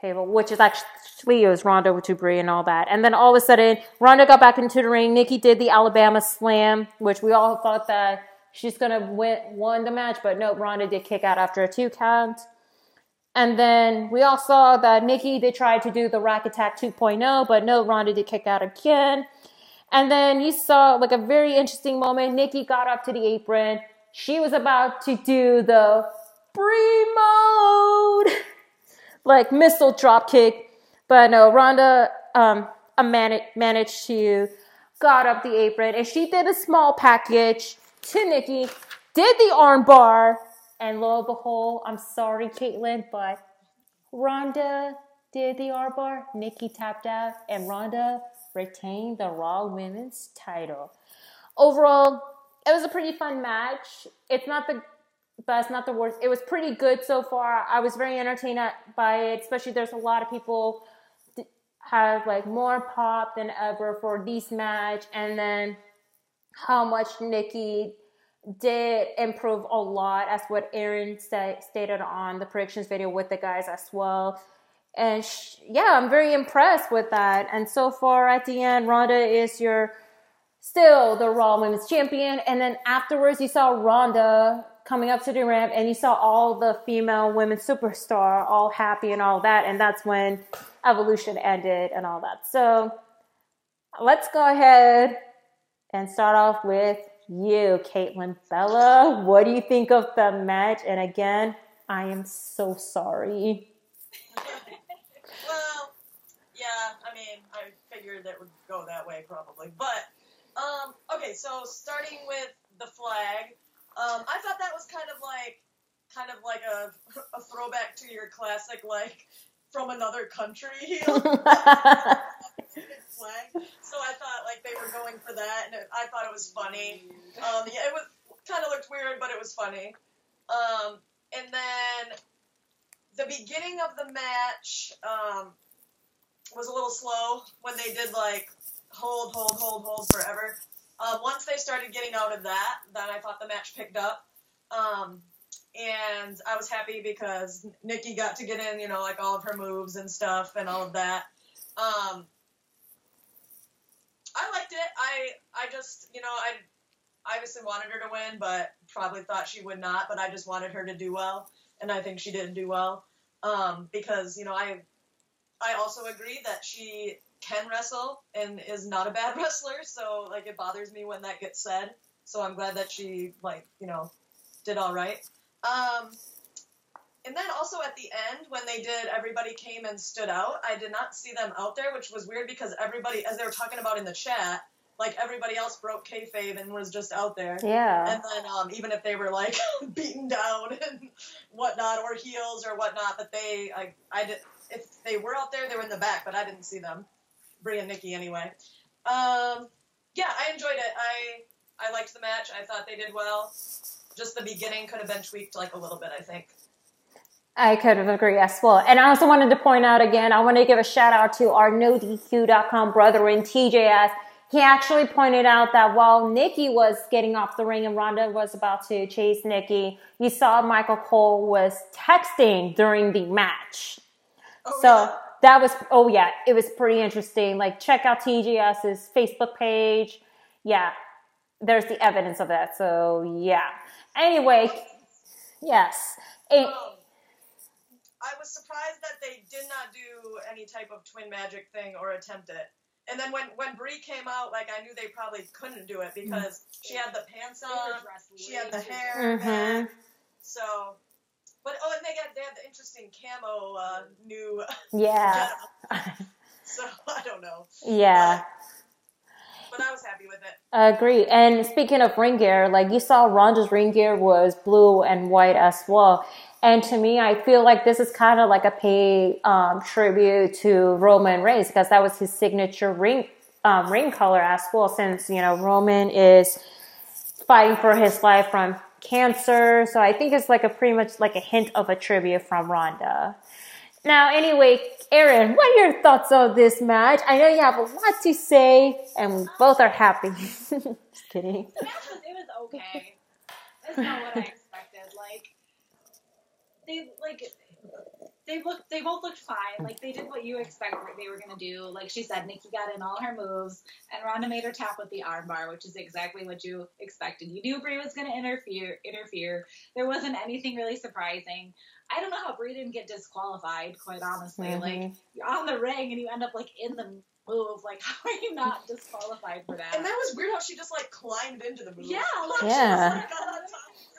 which is actually, it was Ronda to Brie and all that. And then all of a sudden, Ronda got back into the ring. Nikki did the Alabama Slam, which we all thought that she's going to won the match, but no, Ronda did kick out after a 2 count. And then we all saw that Nikki did try to do the Rack Attack 2.0, but no, Ronda did kick out again. And then you saw like a very interesting moment. Nikki got up to the apron. She was about to do the Brie mode, like missile drop kick, but no, Ronda managed to got up the apron, and she did a small package to Nikki, did the arm bar, and lo and behold, I'm sorry, Caitlyn, but Ronda did the arm bar, Nikki tapped out, and Ronda retained the Raw Women's title. Overall, it was a pretty fun match. It's not the best, not the worst. It was pretty good so far. I was very entertained by it, especially there's a lot of people have like more pop than ever for this match. And then how much Nikki did improve a lot, as what Aaron stated on the predictions video with the guys as well. And yeah, I'm very impressed with that. And so far at the end, Ronda is still the Raw Women's Champion. And then afterwards, you saw Ronda coming up to the ramp, and you saw all the female women superstar all happy and all that. And that's when Evolution ended and all that. So let's go ahead and start off with you, Caitlin Bella. What do you think of the match? And again, I am so sorry. Well, yeah, I mean, I figured it would go that way probably. But, okay, so starting with the flag, I thought that was kind of like a throwback to your classic, like, from another country heel. Flag. So I thought like they were going for that, and I thought it was funny. Yeah, it was kind of looked weird, but it was funny. And then the beginning of the match was a little slow when they did like hold forever. Once they started getting out of that, then I thought the match picked up. And I was happy because Nikki got to get in, you know, like all of her moves and stuff and all of that. I liked it. I just, you know, I obviously wanted her to win, but probably thought she would not, but I just wanted her to do well, and I think she did do well. Because, you know, I also agree that she can wrestle and is not a bad wrestler, so, like, it bothers me when that gets said. So I'm glad that she, like, you know, did all right. And then also at the end, when they did Everybody Came and Stood Out, I did not see them out there, which was weird because everybody, as they were talking about in the chat, like, everybody else broke kayfabe and was just out there. Yeah. And then even if they were, like, beaten down and whatnot, or heels or whatnot, but they, I did, if they were out there, they were in the back, but I didn't see them. Brie and Nikki anyway. Yeah, I enjoyed it. I liked the match. I thought they did well. Just the beginning could have been tweaked, like, a little bit, I think. I could have agreed as well. And I also wanted to point out again, I want to give a shout out to our NoDQ.com brethren, TJS. He actually pointed out that while Nikki was getting off the ring and Ronda was about to chase Nikki, you saw Michael Cole was texting during the match. Oh, so yeah. that was, it was pretty interesting. Like, check out TJS's Facebook page. Yeah, there's the evidence of that. So, yeah. Anyway, yes. I was surprised that they did not do any type of twin magic thing or attempt it. And then when Brie came out, like, I knew they probably couldn't do it because she had the pants on, she had the hair back. So, but and they had the interesting camo new yeah. So I don't know. Yeah. But I was happy with it. I agree. And speaking of ring gear, like, you saw Ronda's ring gear was blue and white as well. And to me, I feel like this is kind of like a pay tribute to Roman Reigns, because that was his signature ring color as well, since, you know, Roman is fighting for his life from cancer. So I think it's like pretty much like a hint of a tribute from Ronda. Now, anyway, Erin, what are your thoughts on this match? I know you have a lot to say, and we both are happy. Just kidding. The match it was okay. It's not what I expected. They both looked fine. Like, they did what you expected they were gonna do. Like she said, Nikki got in all her moves, and Ronda made her tap with the armbar, which is exactly what you expected. You knew Brie was gonna interfere. There wasn't anything really surprising. I don't know how Brie didn't get disqualified, quite honestly. Mm-hmm. Like, you're on the ring and you end up like in the move. Like, how are you not disqualified for that? And that was weird how she just like climbed into the move. Yeah, like, yeah. She just, like, on top of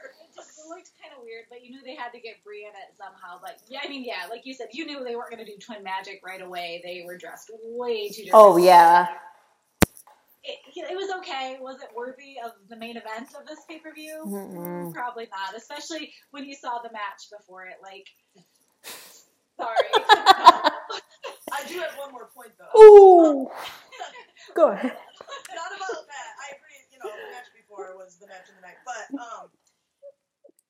her. It just looked kind of weird, but you knew they had to get Brie in it somehow. But yeah, I mean, yeah, like you said, you knew they weren't going to do twin magic right away. They were dressed way too different. Oh, yeah. It was okay. Was it worthy of the main event of this pay-per-view? Mm-mm. Probably not, especially when you saw the match before it. Like, sorry. I do have one more point, though. Ooh. Go ahead. Not about that. I agree, you know, the match before was the match of the night. But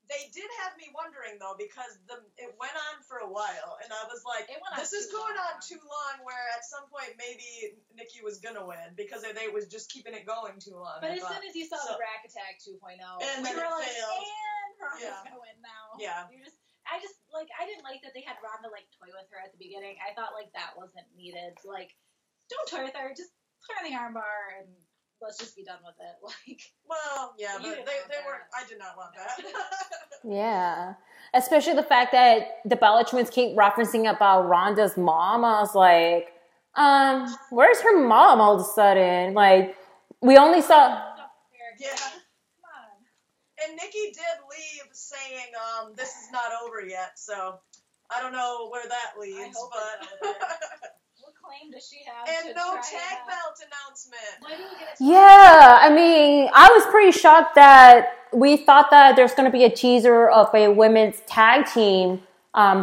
they it did have me wondering though, because it went on for a while, and I was like, this is going on too long. Where at some point maybe Nikki was gonna win because they was just keeping it going too long. But as soon as you saw the Rack Attack 2.0, and you then were it like, failed. and Ronda's gonna win now. Yeah. I didn't like that they had Ronda like toy with her at the beginning. I thought like that wasn't needed. Like, don't toy with her, just put her in the armbar and let's just be done with it. Like, well, yeah, but they weren't. I did not want that. Yeah, especially the fact that the Bella Twins keep referencing about Ronda's mom. I was like, where's her mom all of a sudden? Like, we only saw. Yeah. Come on. And Nikki did leave saying, this is not over yet. So I don't know where that leads. I hope but it's over. What claim does she have? And no tag belt announcement. Why do we get Yeah, I mean, I was pretty shocked that we thought that there's going to be a teaser of a women's tag team title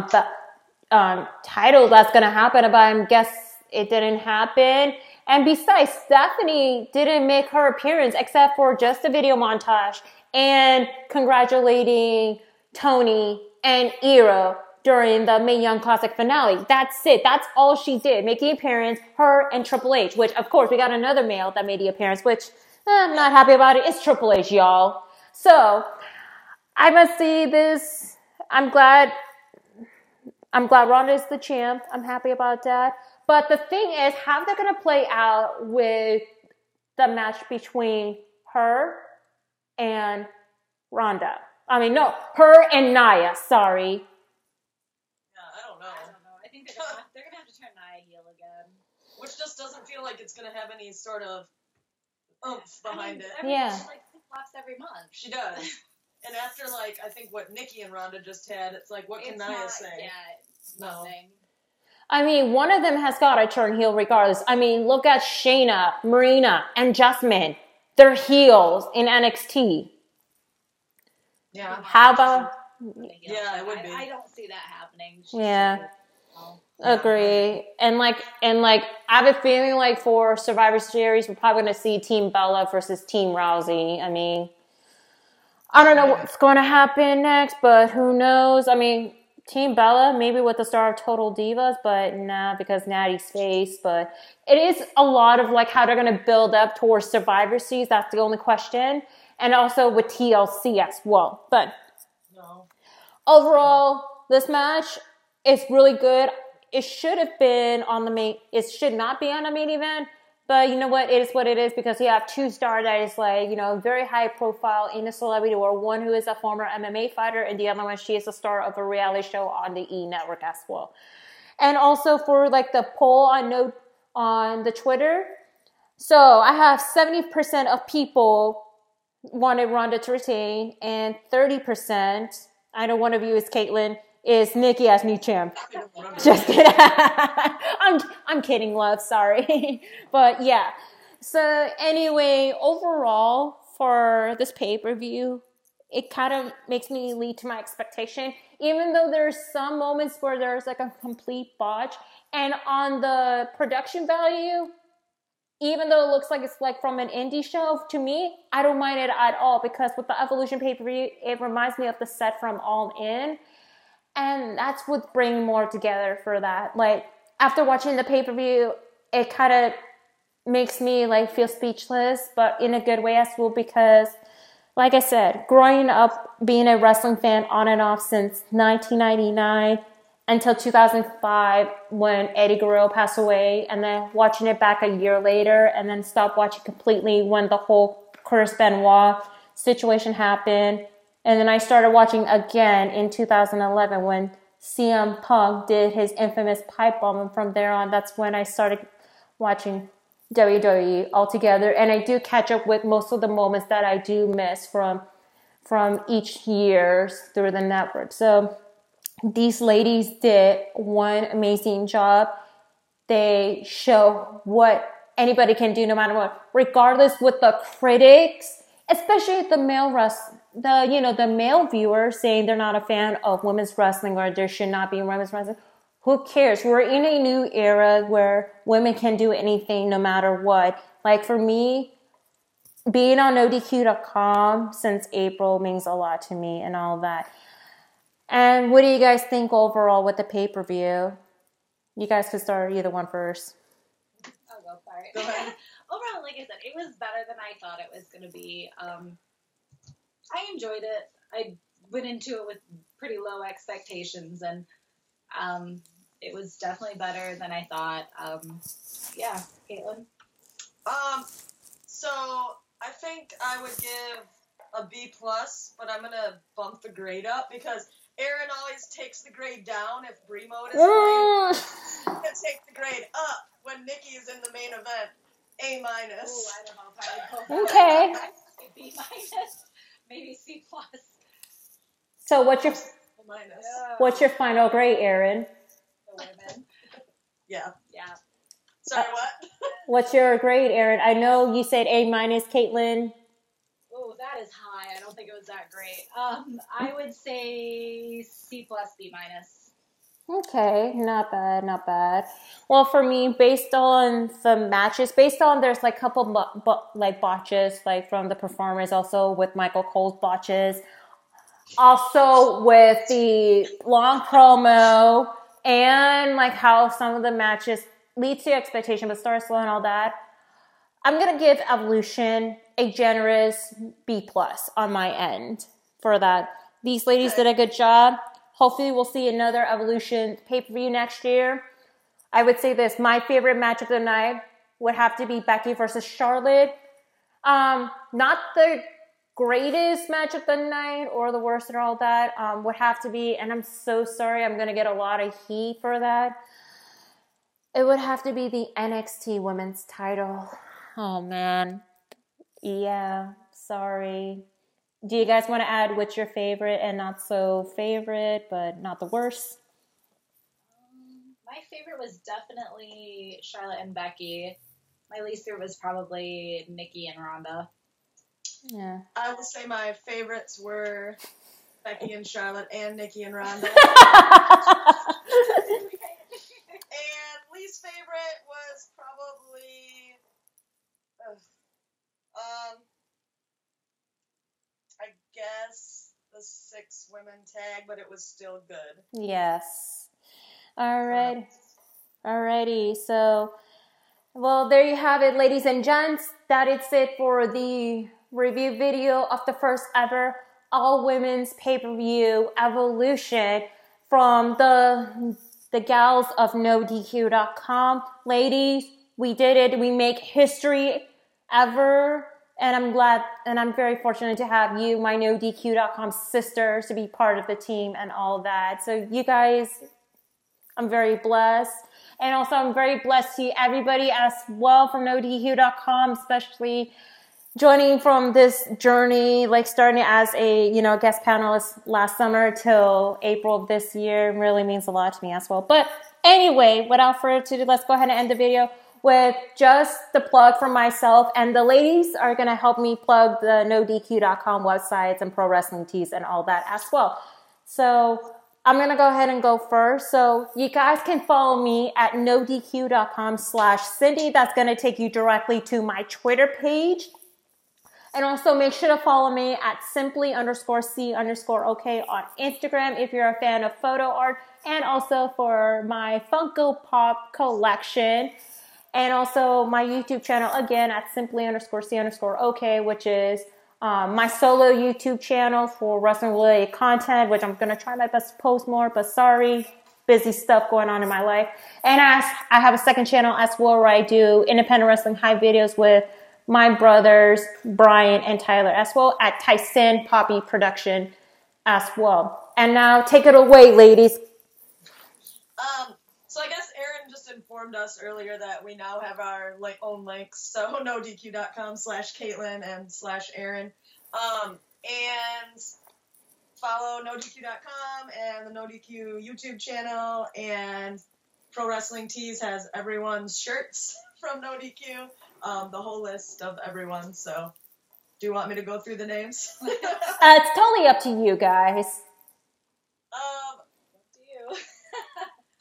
that's going to happen, but I guess it didn't happen. And besides, Stephanie didn't make her appearance except for just a video montage and congratulating Tony and Ira during the Mae Young Classic finale. That's it. That's all she did. Making an appearance, her and Triple H, which, of course, we got another male that made the appearance, which I'm not happy about it. It's Triple H, y'all. So, I must see this. I'm glad Ronda is the champ. I'm happy about that. But the thing is, how they're going to play out with the match between her and Ronda. I mean, no, her and Nia, sorry. I don't know. I think they're gonna have to turn Nia heel again. Which just doesn't feel like it's gonna have any sort of oomph behind it. Yeah. She like flip-flops every month. She does. And after like I think what Nikki and Ronda just had, it's like what can Nia say? Yeah, it's nothing. I mean, one of them has got to turn heel regardless. I mean, look at Shayna, Marina, and Jasmine. They're heels in NXT. Yeah. How about? Yeah, it would be. I don't see that happening. Yeah. Agree. And like, I have a feeling like for Survivor Series, we're probably going to see Team Bella versus Team Rousey. I mean, I don't know what's going to happen next, but who knows? I mean, Team Bella, maybe with the star of Total Divas, but nah, because Natty's face. But it is a lot of like how they're going to build up towards Survivor Series. That's the only question. And also with TLC as well. But overall, this match is really good. It should have been on the main. It should not be on the main event. But you know what? It is what it is because you have two stars that is like, you know, very high profile in the celebrity world. One who is a former MMA fighter and the other one, she is a star of a reality show on the E! Network as well. And also for like the poll on the Twitter. So I have 70% of people wanted Ronda to retain and 30%, I know one of you is Caitlin, is Nikki as new champ. Just kidding. I'm kidding, love. Sorry. But yeah. So anyway, overall for this pay-per-view, it kind of makes me lead to my expectation. Even though there's some moments where there's like a complete botch. And on the production value, even though it looks like it's like from an indie show, to me, I don't mind it at all. Because with the Evolution pay-per-view, it reminds me of the set from All In. And that's what bring more together for that. Like, after watching the pay-per-view, it kind of makes me, like, feel speechless, but in a good way as well, because, like I said, growing up being a wrestling fan on and off since 1999 until 2005 when Eddie Guerrero passed away, and then watching it back a year later, and then stopped watching completely when the whole Chris Benoit situation happened. And then I started watching again in 2011 when CM Punk did his infamous pipe bomb. And from there on, that's when I started watching WWE altogether. And I do catch up with most of the moments that I do miss from each year through the network. So these ladies did one amazing job. They show what anybody can do no matter what, regardless with the critics, especially the the male viewers saying they're not a fan of women's wrestling or there should not be women's wrestling. Who cares? We're in a new era where women can do anything no matter what. Like for me, being on NoDQ.com since April means a lot to me and all that. And what do you guys think overall with the pay-per-view? You guys could start either one first. I'll go for it. Go ahead. Overall, like I said, it was better than I thought it was going to be. I enjoyed it. I went into it with pretty low expectations, and it was definitely better than I thought. Yeah, Caitlin? So I think I would give a B+, but I'm going to bump the grade up because Aaron always takes the grade down if Brie mode is playing. And take the grade up when Nikki is in the main event. A-. Oh, I don't know if I would go Okay. B-, maybe C+. So what's your A-. what's your final grade, Aaron? The women. Yeah. Yeah. Sorry, what? What's your grade, Aaron? I know you said A-, Caitlin. Oh, that is high. I don't think it was that great. I would say C+, B-. Okay, not bad, not bad. Well, for me, based on the matches, based on there's like a couple like botches, like from the performers, also with Michael Cole's botches, also with the long promo and like how some of the matches lead to expectation, but start slow and all that. I'm gonna give Evolution a generous B+ on my end for that. These ladies did a good job. Hopefully we'll see another Evolution pay-per-view next year. I would say this, my favorite match of the night would have to be Becky versus Charlotte. Not the greatest match of the night or the worst and all that, would have to be, and I'm so sorry, I'm going to get a lot of heat for that. It would have to be the NXT Women's title. Oh, man. Yeah, sorry. Do you guys want to add what's your favorite and not so favorite, but not the worst? My favorite was definitely Charlotte and Becky. My least favorite was probably Nikki and Ronda. Yeah. I will say my favorites were Becky and Charlotte and Nikki and Ronda. And least favorite was probably I guess the 6 women tag, but it was still good. Yes. All right. Alrighty. So, well, there you have it, ladies and gents. That is it for the review video of the first ever all women's pay-per-view Evolution from the gals of NoDQ.com. Ladies, we did it. We make history ever. And I'm glad and I'm very fortunate to have you, my NoDQ.com sisters, to be part of the team and all that. So you guys, I'm very blessed. And also I'm very blessed to see everybody as well from NoDQ.com, especially joining from this journey, like starting as a, guest panelist last summer till April of this year really means a lot to me as well. But anyway, without further ado, let's go ahead and end the video with just the plug for myself. And the ladies are going to help me plug the NoDQ.com websites and pro wrestling tees and all that as well. So I'm going to go ahead and go first. So you guys can follow me at NoDQ.com/Cindy. That's going to take you directly to my Twitter page. And also make sure to follow me at simply_C_OK on Instagram if you're a fan of photo art. And also for my Funko Pop collection. And also my YouTube channel, again, at simply_C_OK, which is my solo YouTube channel for wrestling-related content, which I'm going to try my best to post more, but sorry, busy stuff going on in my life. And I have a second channel as well where I do independent wrestling hype videos with my brothers, Brian and Tyler, as well at Tyson Poppy Production as well. And now take it away, ladies. So I guess Aaron just informed us earlier that we now have our own links. So NoDQ.com/Caitlin and /Aaron. And follow NoDQ.com and the NoDQ YouTube channel. And Pro Wrestling Tees has everyone's shirts from NoDQ. The whole list of everyone. So do you want me to go through the names? It's totally up to you guys. Up to you.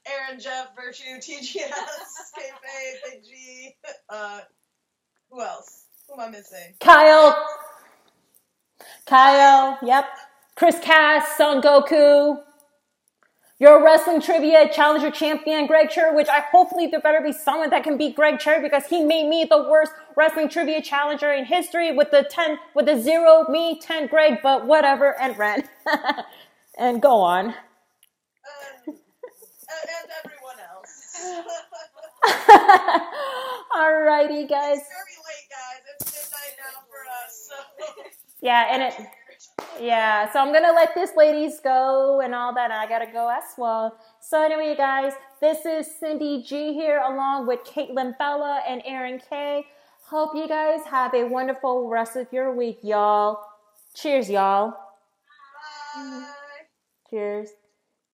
Aaron, Jeff, Virtue, TGS, Kayfabe, Big G. Who else? Who am I missing? Kyle, yep. Chris Cass, Son Goku. Your wrestling trivia challenger champion, Greg Cherry, which I hopefully there better be someone that can beat Greg Cherry because he made me the worst wrestling trivia challenger in history with the 0, me, 10, Greg, but whatever, and Ren. And go on. And everyone else. Alrighty, guys. It's very late, guys. It's midnight now for us. So. Yeah, so I'm going to let this ladies go and all that. I got to go as well. So anyway, guys, this is Cindy G here along with Caitlin Bella and Aaron K. Hope you guys have a wonderful rest of your week, y'all. Cheers, y'all. Bye. Cheers.